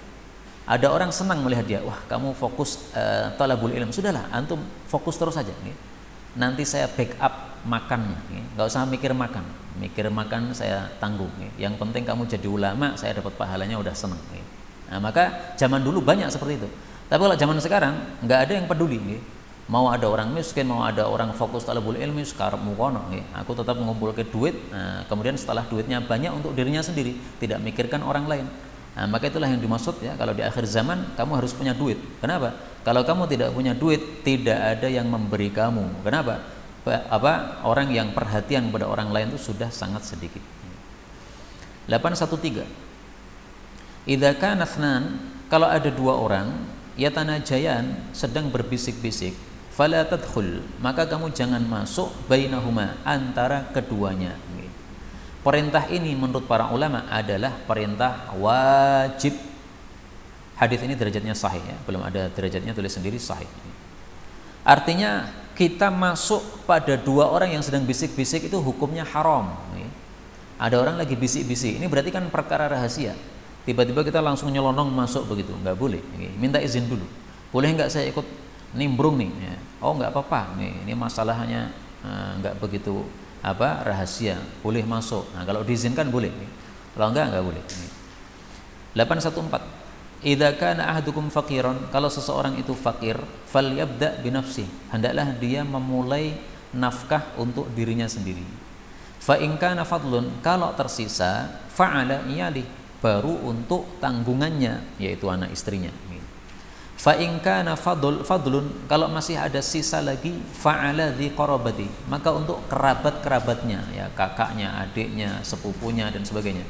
Ada orang senang melihat dia, wah kamu fokus talabul ilm, sudahlah antum fokus terus saja. Nanti saya backup makannya, nggak usah mikir makan saya tanggung. Yang penting kamu jadi ulama, saya dapat pahalanya udah senang. Nah, maka zaman dulu banyak seperti itu. Tapi kalau zaman sekarang nggak ada yang peduli. Mau ada orang miskin, mau ada orang fokus talabul ilmi, sekarang mukono, aku tetap mengumpulkan duit. Nah, kemudian setelah duitnya banyak untuk dirinya sendiri, tidak mikirkan orang lain. Nah, maka itulah yang dimaksud ya, kalau di akhir zaman kamu harus punya duit. Kenapa? Kalau kamu tidak punya duit, tidak ada yang memberi kamu. Kenapa? Orang yang perhatian kepada orang lain itu sudah sangat sedikit. 813. Idza kana itsnan, kalau ada 2 orang, yatanajayan, sedang berbisik-bisik, fala tadkhul, maka kamu jangan masuk, bainahuma, antara keduanya. Perintah ini menurut para ulama adalah perintah wajib. Hadis ini derajatnya sahih ya, belum ada derajatnya, tulis sendiri sahih. Artinya kita masuk pada 2 orang yang sedang bisik-bisik itu hukumnya haram. Ada orang lagi bisik-bisik, ini berarti kan perkara rahasia. Tiba-tiba kita langsung nyelonong masuk begitu, nggak boleh. Minta izin dulu. Boleh nggak saya ikut nimbrung nih? Oh nggak apa-apa. Ini masalahnya nggak begitu rahasia. Boleh masuk. Nah, kalau diizinkan boleh. Kalau nggak boleh. 814. Idza kana ahadukum faqiran, kalau seseorang itu fakir, falyabda binafsi, hendaklah dia memulai nafkah untuk dirinya sendiri. Fa in kana fadlun, kalau tersisa, fa'ala iyali, baru untuk tanggungannya, yaitu anak istrinya. Fa in kana fadlun, kalau masih ada sisa lagi, fa'ala dzi qarabati, maka untuk kerabat-kerabatnya, ya kakaknya, adiknya, sepupunya dan sebagainya.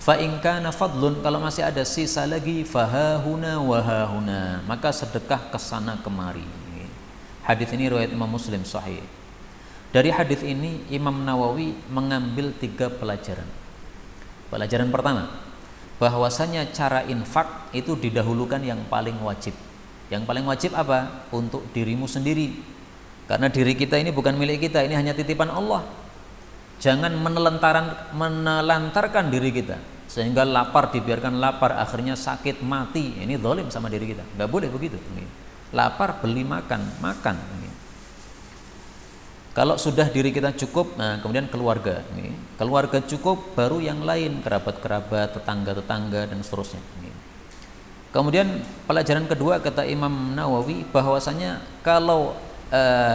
Fa in kana fadlun, kalau masih ada sisa lagi, fahahuna wahahuna, maka sedekah ke sana kemari. Hadis ini riwayat Imam Muslim sahih. Dari hadis ini Imam Nawawi mengambil 3 pelajaran. Pelajaran pertama, bahwasanya cara infak itu didahulukan yang paling wajib. Yang paling wajib apa? Untuk dirimu sendiri. Karena diri kita ini bukan milik kita, ini hanya titipan Allah. Jangan menelantarkan diri kita sehingga lapar dibiarkan lapar, akhirnya sakit mati. Ini zalim sama diri kita. Nggak boleh begitu. Lapar beli makan. Kalau sudah diri kita cukup, nah kemudian keluarga. Keluarga cukup, baru yang lain, kerabat-kerabat, tetangga-tetangga dan seterusnya. Kemudian pelajaran kedua kata Imam Nawawi bahwasanya kalau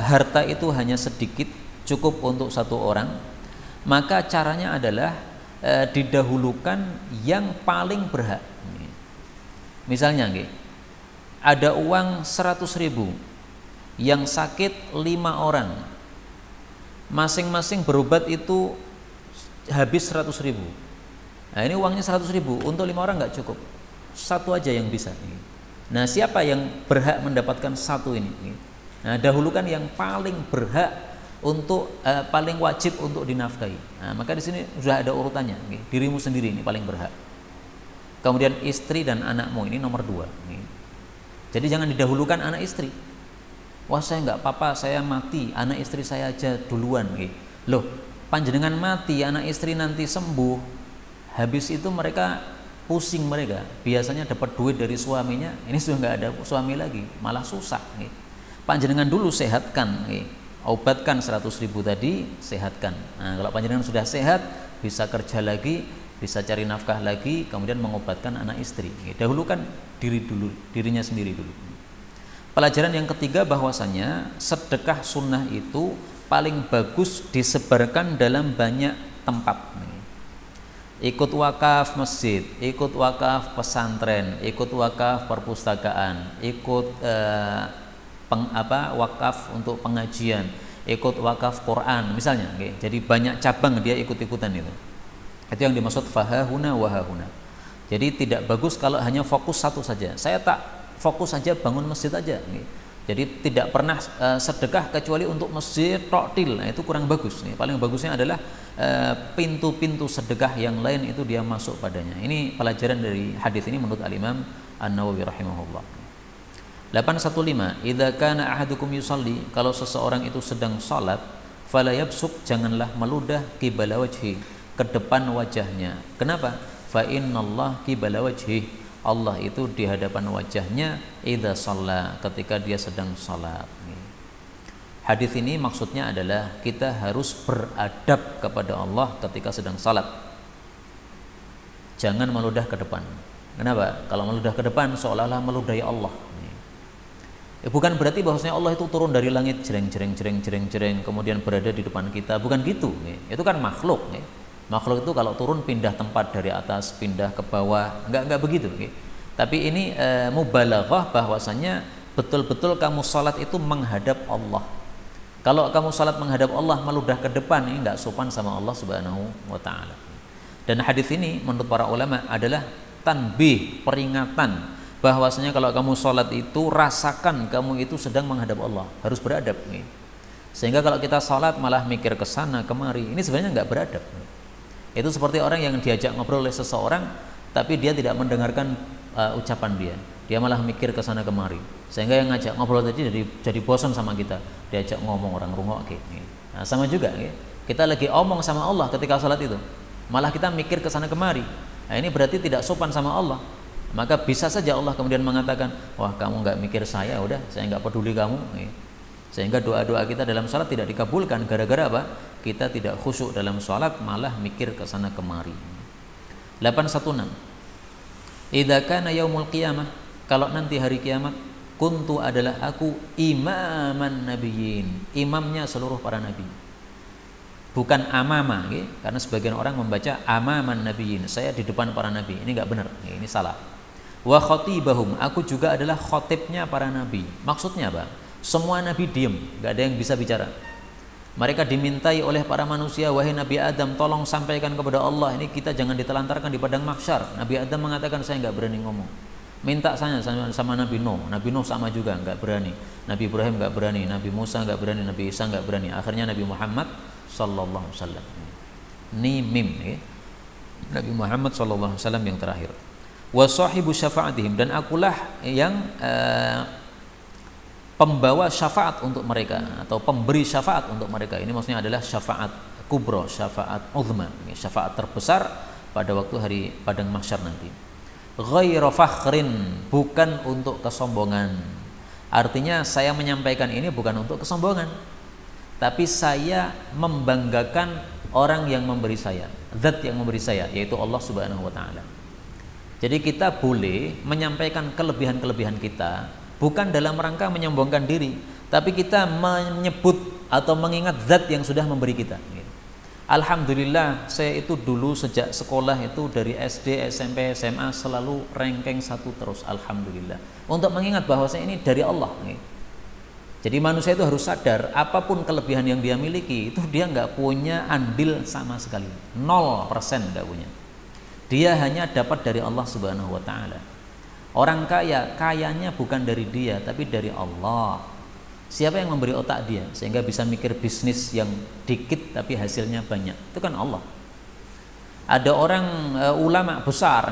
harta itu hanya sedikit, cukup untuk satu orang, maka caranya adalah didahulukan yang paling berhak. Misalnya ada uang 100.000, yang sakit 5 orang, masing-masing berobat itu habis 100.000. Nah ini uangnya 100.000, untuk 5 orang nggak cukup, satu aja yang bisa. Nah siapa yang berhak mendapatkan satu ini? Nah dahulukan yang paling berhak untuk paling wajib untuk dinafkahi. Nah, maka di sini sudah ada urutannya. Dirimu sendiri ini paling berhak. Kemudian istri dan anakmu ini nomor 2. Jadi jangan didahulukan anak istri. Wah saya nggak apa-apa, saya mati, anak istri saya aja duluan. Loh, panjenengan mati, anak istri nanti sembuh, habis itu mereka pusing mereka. Biasanya dapat duit dari suaminya, ini sudah nggak ada suami lagi, malah susah. Panjenengan dulu sehatkan. Obatkan 100.000 tadi, sehatkan. Nah, kalau panjenengan sudah sehat, bisa kerja lagi, bisa cari nafkah lagi, kemudian mengobatkan anak istri. Dahulukan dirinya sendiri dulu. Pelajaran yang ketiga bahwasanya sedekah sunnah itu paling bagus disebarkan dalam banyak tempat. Ikut wakaf masjid, ikut wakaf pesantren, ikut wakaf perpustakaan, ikut wakaf untuk pengajian, ikut wakaf Quran misalnya, jadi banyak cabang dia ikut-ikutan itu yang dimaksud fahahuna wahahuna. Jadi tidak bagus kalau hanya fokus satu saja. Saya tak fokus saja bangun masjid aja, jadi tidak pernah sedekah kecuali untuk masjid toktil. Nah, itu kurang bagus. Paling bagusnya adalah pintu-pintu sedekah yang lain itu dia masuk padanya. Ini pelajaran dari hadis ini menurut Al-Imam An-Nawawi rahimahullah. 815, idza kana ahadukum yusalli, kalau seseorang itu sedang salat, fala yabsuq, janganlah meludah qibala wajhi, ke depan wajahnya. Kenapa? Fa innallaha qibala wajhi, Allah itu di hadapan wajahnya idza shalla, ketika dia sedang salat. Hadis ini maksudnya adalah kita harus beradab kepada Allah ketika sedang salat. Jangan meludah ke depan. Kenapa? Kalau meludah ke depan seolah-olah meludahi Allah. Bukan berarti bahwasanya Allah itu turun dari langit jereng kemudian berada di depan kita, bukan gitu. Itu kan makhluk. Makhluk itu kalau turun pindah tempat dari atas, pindah ke bawah, enggak begitu. Tapi ini mubalaghah bahwasanya betul-betul kamu salat itu menghadap Allah. Kalau kamu salat menghadap Allah meludah ke depan, ini enggak sopan sama Allah Subhanahu wa taala. Dan hadis ini menurut para ulama adalah tanbih, peringatan bahwasanya kalau kamu sholat itu rasakan kamu itu sedang menghadap Allah, harus beradab. Sehingga kalau kita sholat malah mikir ke sana kemari, ini sebenarnya nggak beradab. Itu seperti orang yang diajak ngobrol oleh seseorang tapi dia tidak mendengarkan ucapan dia malah mikir ke sana kemari, sehingga yang ngajak ngobrol tadi jadi bosan sama kita, diajak ngomong orang rungok. Nah, sama juga kita lagi omong sama Allah ketika sholat itu, malah kita mikir ke sana kemari. Nah, ini berarti tidak sopan sama Allah. Maka bisa saja Allah kemudian mengatakan, wah kamu nggak mikir saya, udah saya nggak peduli kamu. Sehingga doa-doa kita dalam sholat tidak dikabulkan gara-gara apa? Kita tidak khusyuk dalam sholat, malah mikir ke sana kemari. 816, idza kana yaumul qiyamah, kalau nanti hari kiamat, kuntu adalah aku imaman nabiyyin, imamnya seluruh para nabi. Bukan amama, karena sebagian orang membaca amaman nabiyyin, saya di depan para nabi. Ini nggak benar, ini salah. Wa khatibahum, aku juga adalah khotibnya para nabi. Maksudnya apa? Semua nabi diam, nggak ada yang bisa bicara. Mereka dimintai oleh para manusia, wahai Nabi Adam, tolong sampaikan kepada Allah, ini kita jangan ditelantarkan di padang mahsyar. Nabi Adam mengatakan, saya nggak berani ngomong. Minta saya sama Nabi Nuh sama juga nggak berani. Nabi Ibrahim nggak berani, Nabi Musa nggak berani, Nabi Isa nggak berani. Akhirnya Nabi Muhammad sallallahu alaihi wasallam. Ini mim, Nabi Muhammad sallallahu alaihi wasallam yang terakhir. Wa sahibu syafa'atihim, dan akulah yang pembawa syafaat untuk mereka atau pemberi syafaat untuk mereka. Ini maksudnya adalah syafaat kubra, syafaat uzma, syafaat terbesar pada waktu hari padang mahsyar nanti. Ghairu fakhrin, bukan untuk kesombongan. Artinya saya menyampaikan ini bukan untuk kesombongan, tapi saya membanggakan orang yang memberi saya, zat yang memberi saya, yaitu Allah Subhanahu wa taala. Jadi kita boleh menyampaikan kelebihan-kelebihan kita bukan dalam rangka menyombongkan diri, tapi kita menyebut atau mengingat zat yang sudah memberi kita. Alhamdulillah, saya itu dulu sejak sekolah itu dari SD, SMP, SMA selalu ranking 1 terus, alhamdulillah. Untuk mengingat bahwa saya ini dari Allah. Jadi manusia itu harus sadar, apapun kelebihan yang dia miliki itu dia nggak punya andil sama sekali, 0% nggak punya. Dia hanya dapat dari Allah Subhanahu wa taala. Orang kaya, kayanya bukan dari dia tapi dari Allah. Siapa yang memberi otak dia sehingga bisa mikir bisnis yang dikit tapi hasilnya banyak? Itu kan Allah. Ada orang ulama besar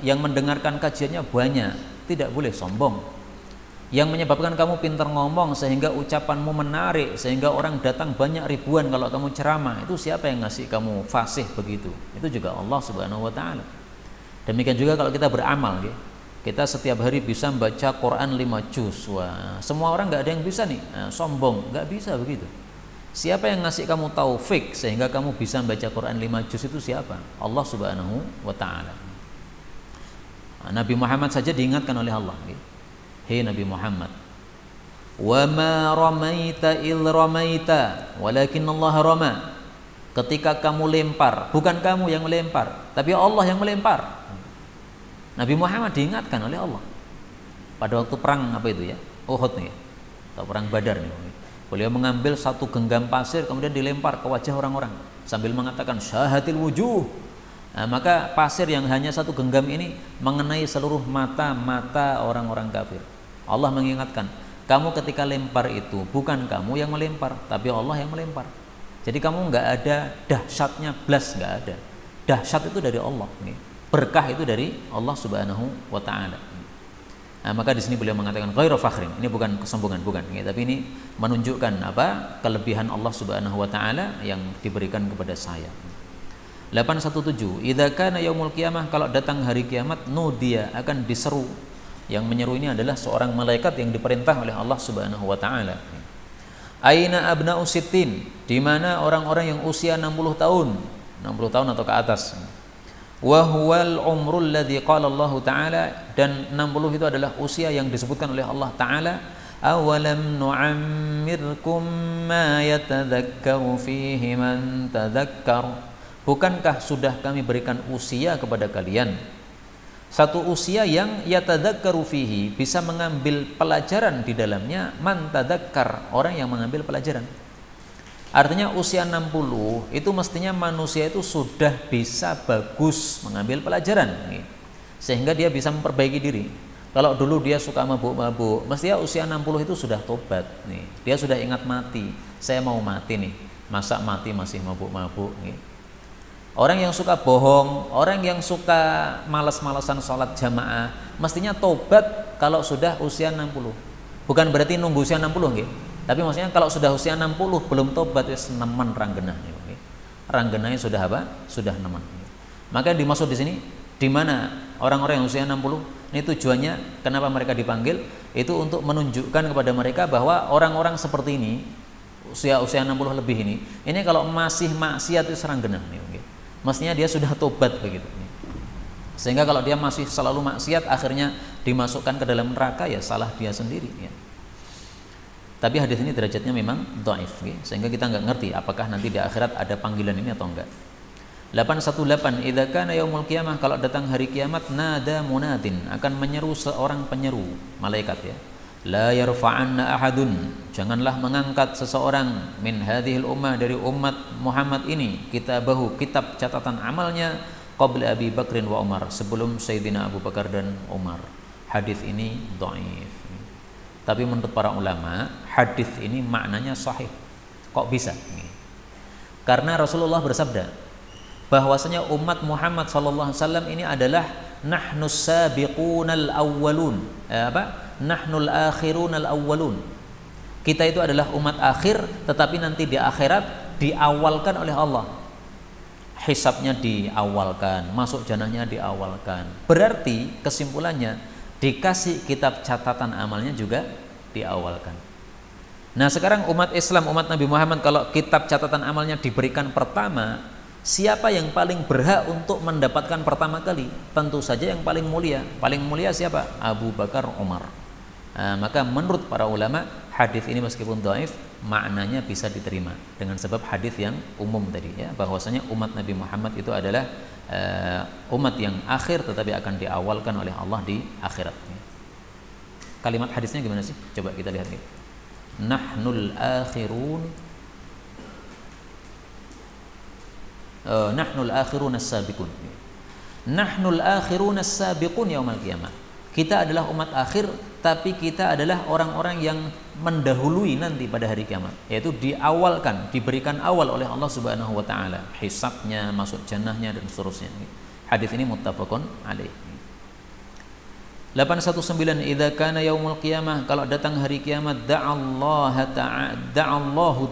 yang mendengarkan kajiannya banyak, tidak boleh sombong. Yang menyebabkan kamu pintar ngomong sehingga ucapanmu menarik, sehingga orang datang banyak ribuan kalau kamu ceramah, itu siapa yang ngasih kamu fasih begitu? Itu juga Allah Subhanahu wa taala. Demikian juga kalau kita beramal, kita setiap hari bisa membaca Quran 5 juz. Wah, semua orang nggak ada yang bisa nih, sombong, nggak bisa begitu. Siapa yang ngasih kamu taufik sehingga kamu bisa membaca Quran 5 juz itu siapa? Allah Subhanahu wa taala. Nabi Muhammad saja diingatkan oleh Allah. Hei Nabi Muhammad, wa ma ramaita il ramaita walakin Allah rama. Ketika kamu lempar, bukan kamu yang melempar, tapi Allah yang melempar. Nabi Muhammad diingatkan oleh Allah pada waktu perang apa itu ya, Uhud nih, atau perang Badar nih. Beliau mengambil satu genggam pasir kemudian dilempar ke wajah orang-orang sambil mengatakan syahatil wujuh. Nah, maka pasir yang hanya satu genggam ini mengenai seluruh mata-mata orang-orang kafir. Allah mengingatkan, kamu ketika lempar itu bukan kamu yang melempar, tapi Allah yang melempar. Jadi kamu nggak ada dahsyatnya, blas nggak ada. Dahsyat itu dari Allah, berkah itu dari Allah Subhanahu wa taala. Nah, maka di sini beliau mengatakan ghairu fakhrin. Ini bukan kesombongan, bukan, tapi ini menunjukkan apa? Kelebihan Allah Subhanahu wa taala yang diberikan kepada saya. 817, idza kana yaumul qiyamah, kalau datang hari kiamat, nudiya, akan diseru. Yang menyeru ini adalah seorang malaikat yang diperintah oleh Allah Subhanahu wa taala. Aina abna'u sittin, di mana orang-orang yang usia 60 tahun, 60 tahun atau ke atas. Wa huwal umrul ladzi qala Allah taala, dan 60 itu adalah usia yang disebutkan oleh Allah taala. Awalam nu'ammirkum ma yatadzakkaru fihi man tadzakkar. Bukankah sudah kami berikan usia kepada kalian, satu usia yang yatadzakkaru fihi, bisa mengambil pelajaran di dalamnya, man tadzakkar, orang yang mengambil pelajaran. Artinya usia 60 itu mestinya manusia itu sudah bisa bagus mengambil pelajaran, sehingga dia bisa memperbaiki diri. Kalau dulu dia suka mabuk-mabuk, mestinya usia 60 itu sudah tobat nih. Dia sudah ingat mati, saya mau mati nih, masa mati masih mabuk-mabuk nih. Orang yang suka bohong, orang yang suka malas-malasan sholat jamaah, mestinya tobat kalau sudah usia 60. Bukan berarti nunggu usia 60 nggih. Tapi maksudnya kalau sudah usia 60 belum tobat, wis nemen ranggenah nggih. Ranggenahnya sudah apa? Sudah nemen. Maka dimaksud di sini, di mana orang-orang yang usia 60, ini tujuannya kenapa mereka dipanggil? Itu untuk menunjukkan kepada mereka bahwa orang-orang seperti ini, usia 60 lebih ini kalau masih maksiat itu seranggenah nih. Mestinya dia sudah tobat begitu. Sehingga kalau dia masih selalu maksiat, akhirnya dimasukkan ke dalam neraka, ya salah dia sendiri ya. Tapi hadis ini derajatnya memang dhaif, sehingga kita nggak ngerti apakah nanti di akhirat ada panggilan ini atau enggak. 818, idza kana yaumul qiyamah, kalau datang hari kiamat, nada munadin, akan menyeru seorang penyeru, malaikat ya. La yarfa'anna ahadun, janganlah mengangkat seseorang min hadhil ummah, dari umat Muhammad ini, kitabahu, kitab catatan amalnya, qabla Abi Bakrin wa Umar, sebelum Sayyidina Abu Bakar dan Umar. Hadis ini dhaif. Tapi menurut para ulama, hadis ini maknanya sahih. Kok bisa? Karena Rasulullah bersabda bahwasanya umat Muhammad sallallahu alaihi wasallam ini adalah nahnus sabiqunal awwalun. Nahnul akhirunal awwalun. Kita itu adalah umat akhir, tetapi nanti di akhirat diawalkan oleh Allah. Hisabnya diawalkan, masuk jannahnya diawalkan. Berarti kesimpulannya dikasih kitab catatan amalnya juga diawalkan. Nah sekarang umat Islam, umat Nabi Muhammad, kalau kitab catatan amalnya diberikan pertama, siapa yang paling berhak untuk mendapatkan pertama kali? Tentu saja yang paling mulia. Paling mulia siapa? Abu Bakar, Umar. Maka menurut para ulama, hadis ini meskipun dhaif, maknanya bisa diterima dengan sebab hadis yang umum tadi, ya, bahwasanya umat Nabi Muhammad itu adalah umat yang akhir tetapi akan diawalkan oleh Allah di akhirat. Kalimat hadisnya gimana sih? Coba kita lihat nih. Nahnul akhirun, nahnul akhirun as-sabiqun. Nahnul akhirun as-sabiqun yaumil qiyamah. Kita adalah umat akhir, tapi kita adalah orang-orang yang mendahului nanti pada hari kiamat, yaitu diawalkan, diberikan awal oleh Allah Subhanahu wa taala, hisabnya, masuk jannahnya dan seterusnya. Hadis ini muttafaqun alaih. 819, idza kana yaumul qiyamah, kalau datang hari kiamat, da'allahu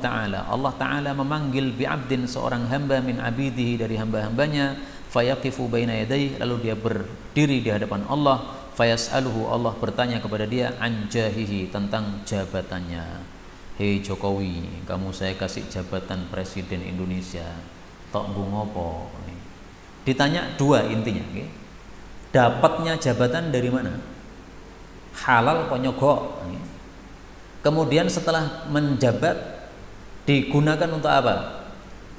ta'ala, Allah taala memanggil bi'abdin, seorang hamba, min abidihi, dari hamba-hambanya, fayaqifu baina yadayhi, lalu dia berdiri di hadapan Allah, fayas'aluhu, Allah bertanya kepada dia, anjahihi, tentang jabatannya. Hei Jokowi, kamu saya kasih jabatan Presiden Indonesia, tok bungopo. Ditanya dua intinya, okay? Dapatnya jabatan dari mana? Halal kok nyogok. Kemudian setelah menjabat digunakan untuk apa?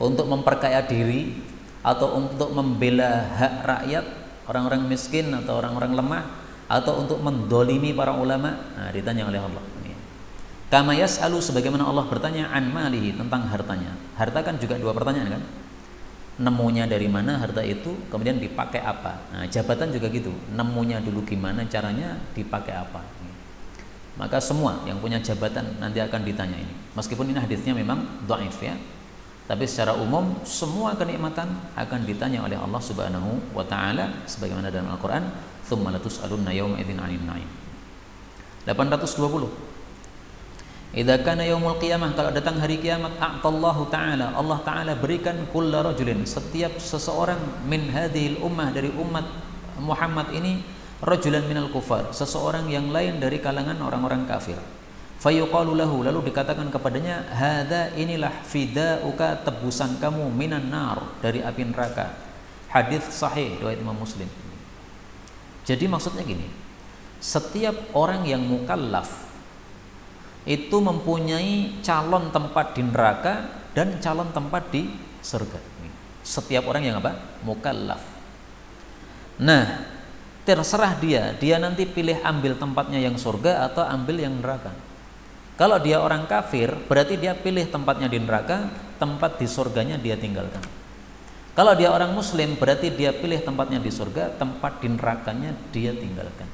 Untuk memperkaya diri atau untuk membela hak rakyat, orang-orang miskin atau orang-orang lemah, atau untuk mendolimi para ulama? Nah, ditanya oleh Allah. Kama yas'alu, sebagaimana Allah bertanya an malihi, tentang hartanya. Harta kan juga dua pertanyaan kan? Nemunya dari mana harta itu, kemudian dipakai apa? Nah, jabatan juga gitu. Nemunya dulu gimana, caranya, dipakai apa? Maka semua yang punya jabatan nanti akan ditanya ini. Meskipun ini hadisnya memang dhaif, ya, tapi secara umum semua kenikmatan akan ditanya oleh Allah Subhanahu wa taala sebagaimana dalam Al-Qur'an, tsumma latus'alunna yawma idzin 'anil na'im. 820, idza kana yaumul qiyamah, kalau datang hari kiamat, a'tallahu ta'ala, Allah taala berikan kulla rajulin, setiap seseorang, min hadhil ummah, dari umat Muhammad ini, rajulan minal kufar, seseorang yang lain dari kalangan orang-orang kafir. Fayuqalu lahu, lalu dikatakan kepadanya, hadza, inilah fidauka, tebusan kamu, minan nar, dari api neraka. Hadis sahih riwayat Imam Muslim. Jadi maksudnya gini, setiap orang yang mukallaf itu mempunyai calon tempat di neraka dan calon tempat di surga. Setiap orang yang apa? Mukallaf. Nah, terserah dia nanti pilih ambil tempatnya yang surga atau ambil yang neraka. Kalau dia orang kafir, berarti dia pilih tempatnya di neraka, tempat di surganya dia tinggalkan. Kalau dia orang muslim, berarti dia pilih tempatnya di surga, tempat di nerakanya dia tinggalkan.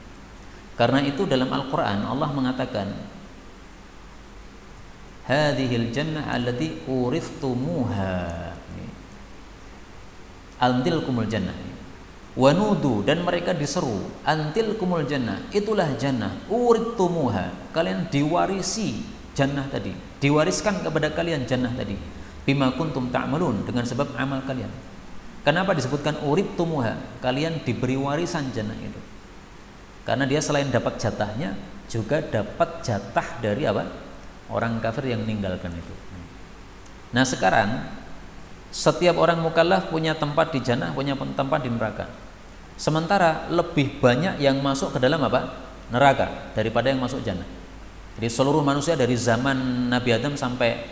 Karena itu dalam Al-Quran Allah mengatakan, hadhil jannah allati uristumuha, antilkumul jannah, wanudu, dan mereka diseru, antilkumul jannah, itulah jannah, uritumuha, kalian diwarisi jannah tadi, diwariskan kepada kalian jannah tadi, bima kuntum ta'malun, dengan sebab amal kalian. Kenapa disebutkan uritumuha? Kalian diberi warisan jannah itu. Karena dia selain dapat jatahnya, juga dapat jatah dari apa? Orang kafir yang meninggalkan itu. Nah sekarang setiap orang mukallaf punya tempat di jannah, punya tempat di neraka. Sementara lebih banyak yang masuk ke dalam apa? Neraka daripada yang masuk jannah. Jadi seluruh manusia dari zaman Nabi Adam sampai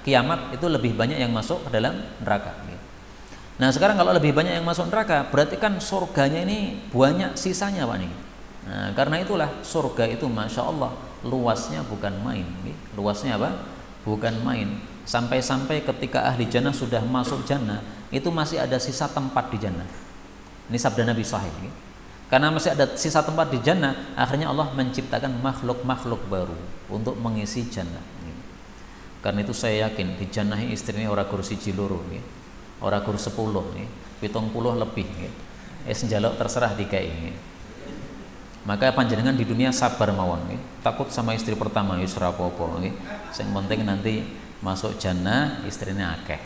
kiamat itu lebih banyak yang masuk ke dalam neraka. Nah sekarang kalau lebih banyak yang masuk neraka, berarti kan surganya ini banyak sisanya Pak nih. Nah, karena itulah surga itu Masya Allah luasnya bukan main. Luasnya apa? Bukan main. Sampai-sampai ketika ahli jannah sudah masuk jannah, itu masih ada sisa tempat di jannah. Ini sabda Nabi sahih. Karena masih ada sisa tempat di jannah, akhirnya Allah menciptakan makhluk-makhluk baru untuk mengisi jannah. Karena itu saya yakin di jannah istrinya ora kursi jiluru, ora kursi 10, 70 lebih. Njaluk terserah dikai. Maka panjenengan di dunia sabar mawon nggih. Takut sama istri pertama wis ora apa-apa nggih. Sing penting nanti masuk jannah istrinya akeh.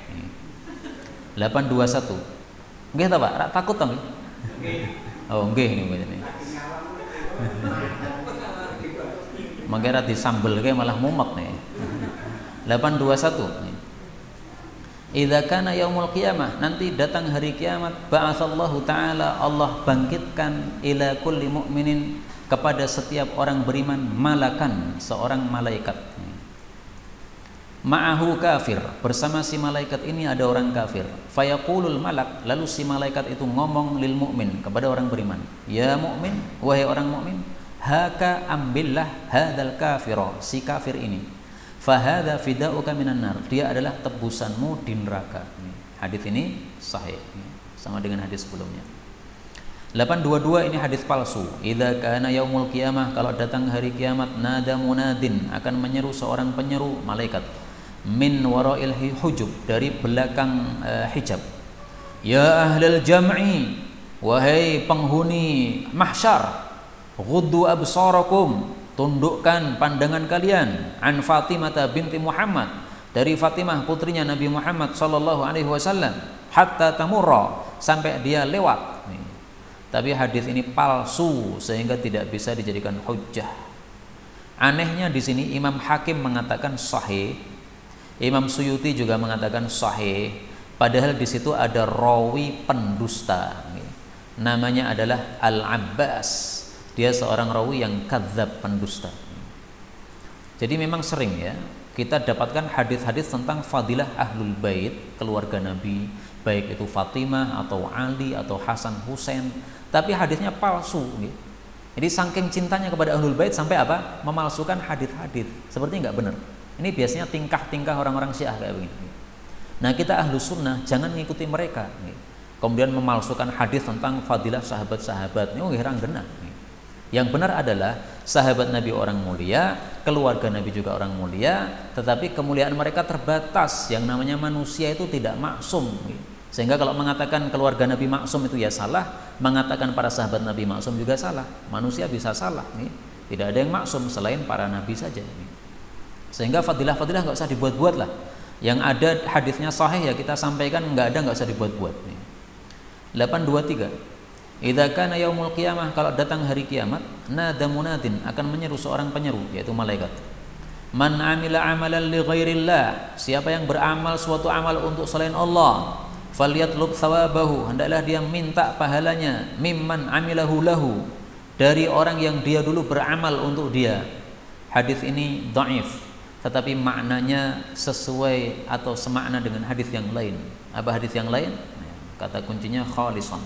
821. Nggih ta Pak? Rak takut ta nggih? Oh nggih niku jenenge. Mangke ra disambelke malah mumet nih. 821. Idza kana yaumul qiyamah, nanti datang hari kiamat, ba'atsallahu ta'ala, Allah bangkitkan ila kulli mu'minin, kepada setiap orang beriman, malakan, seorang malaikat. Ma'ahu kafir, bersama si malaikat ini ada orang kafir. Fayaqulul malak, lalu si malaikat itu ngomong lil mu'min, kepada orang beriman, ya mu'min, wahai orang mu'min, haka ambillah hadzal kafira, si kafir ini. Fahadha fida'uka minan nar, dia adalah tebusanmu di neraka. Hadis ini sahih, sama dengan hadis sebelumnya. 822 ini hadis palsu. Idza kana yaumul qiyamah, kalau datang hari kiamat, nada munadin, akan menyeru seorang penyeru malaikat, min warail hujub, dari belakang hijab. Ya ahlal jam'i, wahai penghuni mahsyar, ghuddu absarakum, tundukkan pandangan kalian, an Fatimah binti Muhammad, dari Fatimah putrinya Nabi Muhammad sallallahu alaihi wasallam, hatta tamurra, sampai dia lewat. Tapi hadis ini palsu sehingga tidak bisa dijadikan hujjah. Anehnya di sini Imam Hakim mengatakan sahih, Imam Suyuti juga mengatakan sahih, padahal di situ ada rawi pendusta. Namanya adalah Al-Abbas. Dia seorang rawi yang kadzab, pendusta. Jadi memang sering ya kita dapatkan hadis-hadis tentang fadilah ahlul bait, keluarga Nabi, baik itu Fatimah atau Ali atau Hasan Husain, tapi hadisnya palsu. Jadi saking cintanya kepada ahlul bait sampai apa? Memalsukan hadis-hadis. Sepertinya nggak benar. Ini biasanya tingkah-tingkah orang-orang Syiah kayak begini. Nah kita ahlus sunnah jangan mengikuti mereka. Kemudian memalsukan hadis tentang fadilah sahabat-sahabat. Ini heran genah. Yang benar adalah sahabat Nabi orang mulia, keluarga Nabi juga orang mulia, tetapi kemuliaan mereka terbatas. Yang namanya manusia itu tidak maksum. Sehingga kalau mengatakan keluarga Nabi maksum itu ya salah, mengatakan para sahabat Nabi maksum juga salah. Manusia bisa salah. Tidak ada yang maksum selain para Nabi saja. Sehingga fadilah-fadilah nggak usah dibuat-buat lah. Yang ada hadisnya sahih ya kita sampaikan, nggak ada nggak usah dibuat-buat. 823. Idza kana yaumul qiyamah, kalau datang hari kiamat, nada munadin, akan menyeru seorang penyeru, yaitu malaikat. Man amila amalan li ghairillah, siapa yang beramal suatu amal untuk selain Allah, falyatlub thawabahu, hendaklah dia minta pahalanya, mimman amilahu lahu, dari orang yang dia dulu beramal untuk dia. Hadis ini dhaif, tetapi maknanya sesuai atau semakna dengan hadis yang lain. Apa hadis yang lain? Kata kuncinya khalisan.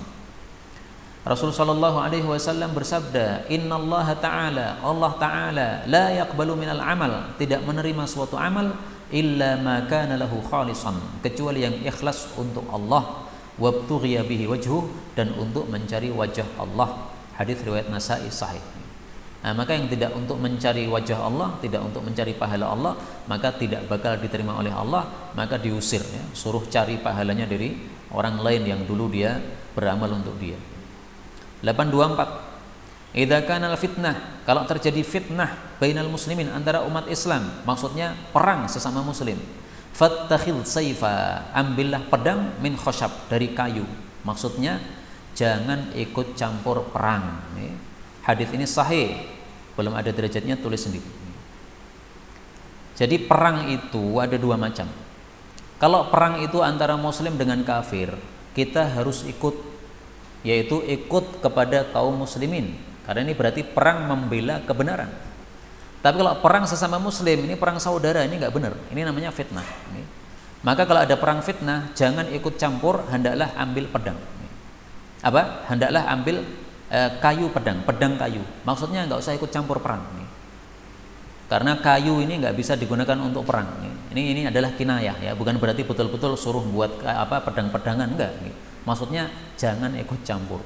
Rasul sallallahu alaihi wasallam bersabda, "Innallaha ta'ala, Allah Ta'ala la yaqbalu minal amal, tidak menerima suatu amal illa ma kana lahu khalisan, kecuali yang ikhlas untuk Allah, wabtughiya bihi wajhuh, dan untuk mencari wajah Allah." Hadis riwayat Nasa'i sahih. Nah, maka yang tidak untuk mencari wajah Allah, tidak untuk mencari pahala Allah, maka tidak bakal diterima oleh Allah, maka diusir ya, suruh cari pahalanya dari orang lain yang dulu dia beramal untuk dia. 824. Idza kana al-fitnah, kalau terjadi fitnah bainal muslimin, antara umat Islam, maksudnya perang sesama muslim, fattakhil saifa, ambillah pedang, min khosyab, dari kayu, maksudnya jangan ikut campur perang. Hadis ini sahih, belum ada derajatnya, tulis sendiri. Jadi perang itu ada dua macam. Kalau perang itu antara muslim dengan kafir, kita harus ikut, yaitu ikut kepada kaum muslimin, karena ini berarti perang membela kebenaran. Tapi kalau perang sesama muslim, ini perang saudara, ini nggak benar, ini namanya fitnah. Maka kalau ada perang fitnah, jangan ikut campur, hendaklah ambil pedang. Apa? Hendaklah ambil kayu pedang, pedang kayu. Maksudnya nggak usah ikut campur perang. Karena kayu ini nggak bisa digunakan untuk perang. Ini adalah kinayah ya, bukan berarti betul-betul suruh buat pedang-pedangan, enggak. Maksudnya jangan ikut campur.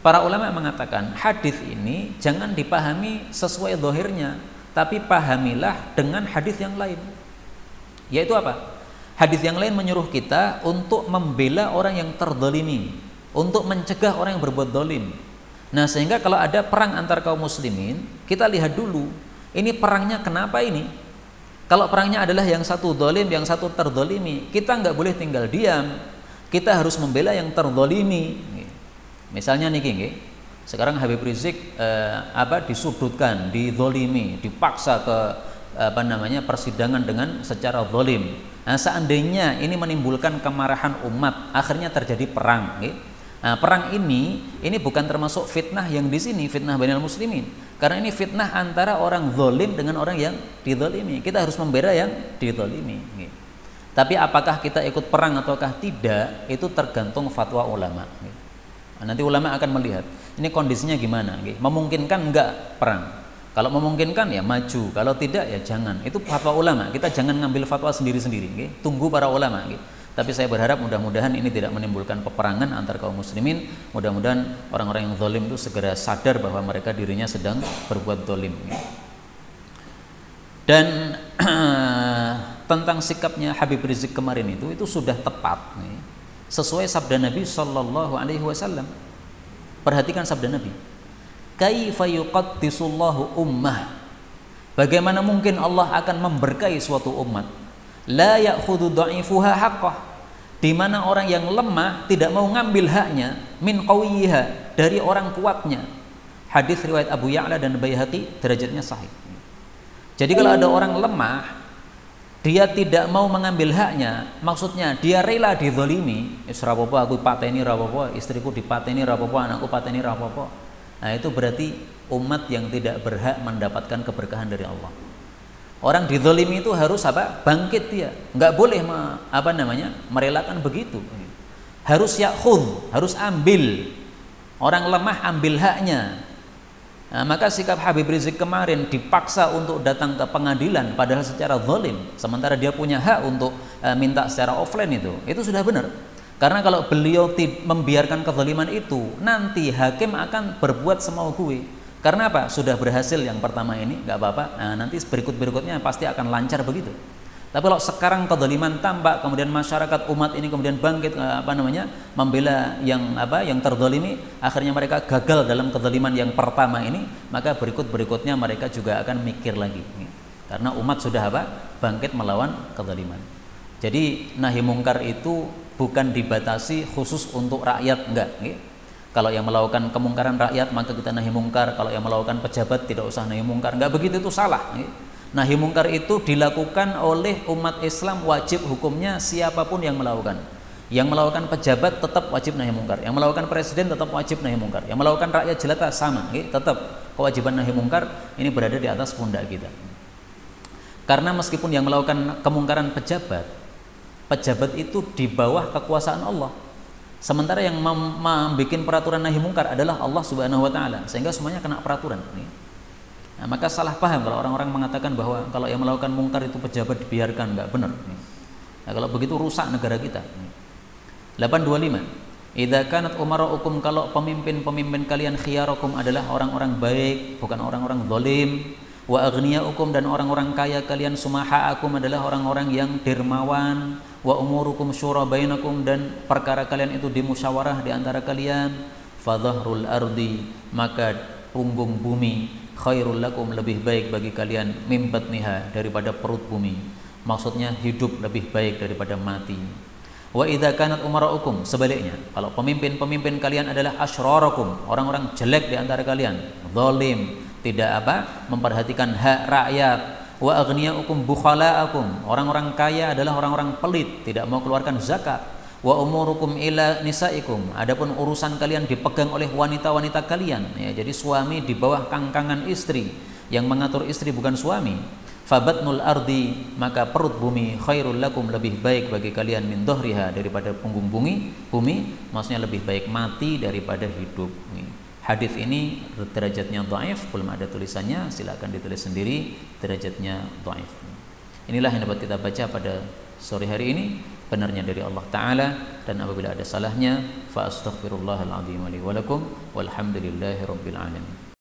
Para ulama mengatakan hadis ini jangan dipahami sesuai zahirnya, tapi pahamilah dengan hadis yang lain. Yaitu apa? Hadis yang lain menyuruh kita untuk membela orang yang terzalimi, untuk mencegah orang yang berbuat zalim. Nah, sehingga kalau ada perang antar kaum muslimin, kita lihat dulu, ini perangnya kenapa ini? Kalau perangnya adalah yang satu dolim, yang satu terdolimi, kita nggak boleh tinggal diam. Kita harus membela yang terdolimi. Misalnya nih, sekarang Habib Rizik disudutkan, didolimi, dipaksa ke persidangan dengan secara dolim. Nah, seandainya ini menimbulkan kemarahan umat, akhirnya terjadi perang. Nah, perang ini bukan termasuk fitnah yang di sini, fitnah bainal muslimin. Karena ini fitnah antara orang zalim dengan orang yang dizalimi. Kita harus membela yang dizalimi. Tapi apakah kita ikut perang ataukah tidak, itu tergantung fatwa ulama. Nah, nanti ulama akan melihat ini kondisinya gimana. Memungkinkan enggak perang? Kalau memungkinkan ya maju, kalau tidak ya jangan. Itu fatwa ulama. Kita jangan ngambil fatwa sendiri-sendiri. Tunggu para ulama. Tapi saya berharap mudah-mudahan ini tidak menimbulkan peperangan antar kaum muslimin. Mudah-mudahan orang-orang yang zalim itu segera sadar bahwa mereka dirinya sedang berbuat zalim. Dan tentang sikapnya Habib Rizik kemarin itu sudah tepat, sesuai sabda Nabi Sallallahu Alaihi Wasallam. Perhatikan sabda Nabi. Kaifa yuqaddisullahu ummah. Bagaimana mungkin Allah akan memberkahi suatu umat? La ya'khudhu dha'ifuha haqqah, di mana orang yang lemah tidak mau ngambil haknya, min qawiyiha, dari orang kuatnya. Hadis riwayat Abu Ya'la dan Baihaqi, derajatnya sahih. Jadi kalau ada orang lemah, dia tidak mau mengambil haknya, maksudnya dia rela dizalimi, rapopo aku pateni rapopo, istriku dipateni rapopo, anakku pateni rapopo. Nah, itu berarti umat yang tidak berhak mendapatkan keberkahan dari Allah. Orang dizalimi itu harus bangkit dia, nggak boleh merelakan begitu. Harus yakhudh, harus ambil. Orang lemah ambil haknya. Nah, maka sikap Habib Rizik kemarin dipaksa untuk datang ke pengadilan padahal secara zalim, sementara dia punya hak untuk minta secara offline, itu sudah benar. Karena kalau beliau membiarkan kezaliman itu, nanti hakim akan berbuat semau gue. Karena apa? Sudah berhasil yang pertama ini, nggak apa-apa. Nah, nanti berikutnya pasti akan lancar begitu. Tapi kalau sekarang kezaliman tampak, kemudian masyarakat umat ini kemudian bangkit membela yang terzalimi, akhirnya mereka gagal dalam kezaliman yang pertama ini, maka berikutnya mereka juga akan mikir lagi. Karena umat sudah bangkit melawan kezaliman. Jadi nahi mungkar itu bukan dibatasi khusus untuk rakyat, enggak. Kalau yang melakukan kemungkaran rakyat maka kita nahi mungkar, kalau yang melakukan pejabat tidak usah nahi mungkar. Enggak begitu, itu salah. Nahi mungkar itu dilakukan oleh umat Islam, wajib hukumnya siapapun yang melakukan. Yang melakukan pejabat tetap wajib nahi mungkar, yang melakukan presiden tetap wajib nahi mungkar, yang melakukan rakyat jelata sama, tetap kewajiban nahi mungkar ini berada di atas pundak kita. Karena meskipun yang melakukan kemungkaran pejabat itu di bawah kekuasaan Allah. Sementara yang membuat peraturan nahi mungkar adalah Allah Subhanahu wa taala, sehingga semuanya kena peraturan. Nah, maka salah paham kalau orang-orang mengatakan bahwa kalau yang melakukan mungkar itu pejabat dibiarkan, enggak benar. Nah, kalau begitu rusak negara kita. 825. Idza kanat umaraukum, kalau pemimpin-pemimpin kalian khiyarakum adalah orang-orang baik, bukan orang-orang zalim. Wa aghniyaukum, dan orang-orang kaya kalian, sumahaakum adalah orang-orang yang dermawan. Wa umurukum syura bainakum, dan perkara kalian itu dimusyawarah di antara kalian. Fadhahrul ardi, maka punggung bumi, khairul lakum, lebih baik bagi kalian, mim batniha, daripada perut bumi. Maksudnya hidup lebih baik daripada mati. Wa idza kanat umaraukum, sebaliknya, kalau pemimpin-pemimpin kalian adalah asyrarakum, orang-orang jelek di antara kalian, zalim, tidak memperhatikan hak rakyat. Wa aghniyaukum bukhalaakum, orang-orang kaya adalah orang-orang pelit, tidak mau keluarkan zakat. Wa umurukum ila nisaikum, adapun urusan kalian dipegang oleh wanita-wanita kalian, ya, jadi suami di bawah kangkangan istri, yang mengatur istri bukan suami. Fabatnul ardi, maka perut bumi, khairul lakum, lebih baik bagi kalian, min dhahriha, daripada punggung bumi, maksudnya lebih baik mati daripada hidup. Hadis ini derajatnya dhaif, belum ada tulisannya, silakan ditulis sendiri, derajatnya dhaif. Inilah yang dapat kita baca pada sore hari ini, benarnya dari Allah Ta'ala, dan apabila ada salahnya fa astaghfirullahal azim li wa lakum, walhamdulillahi rabbil alamin.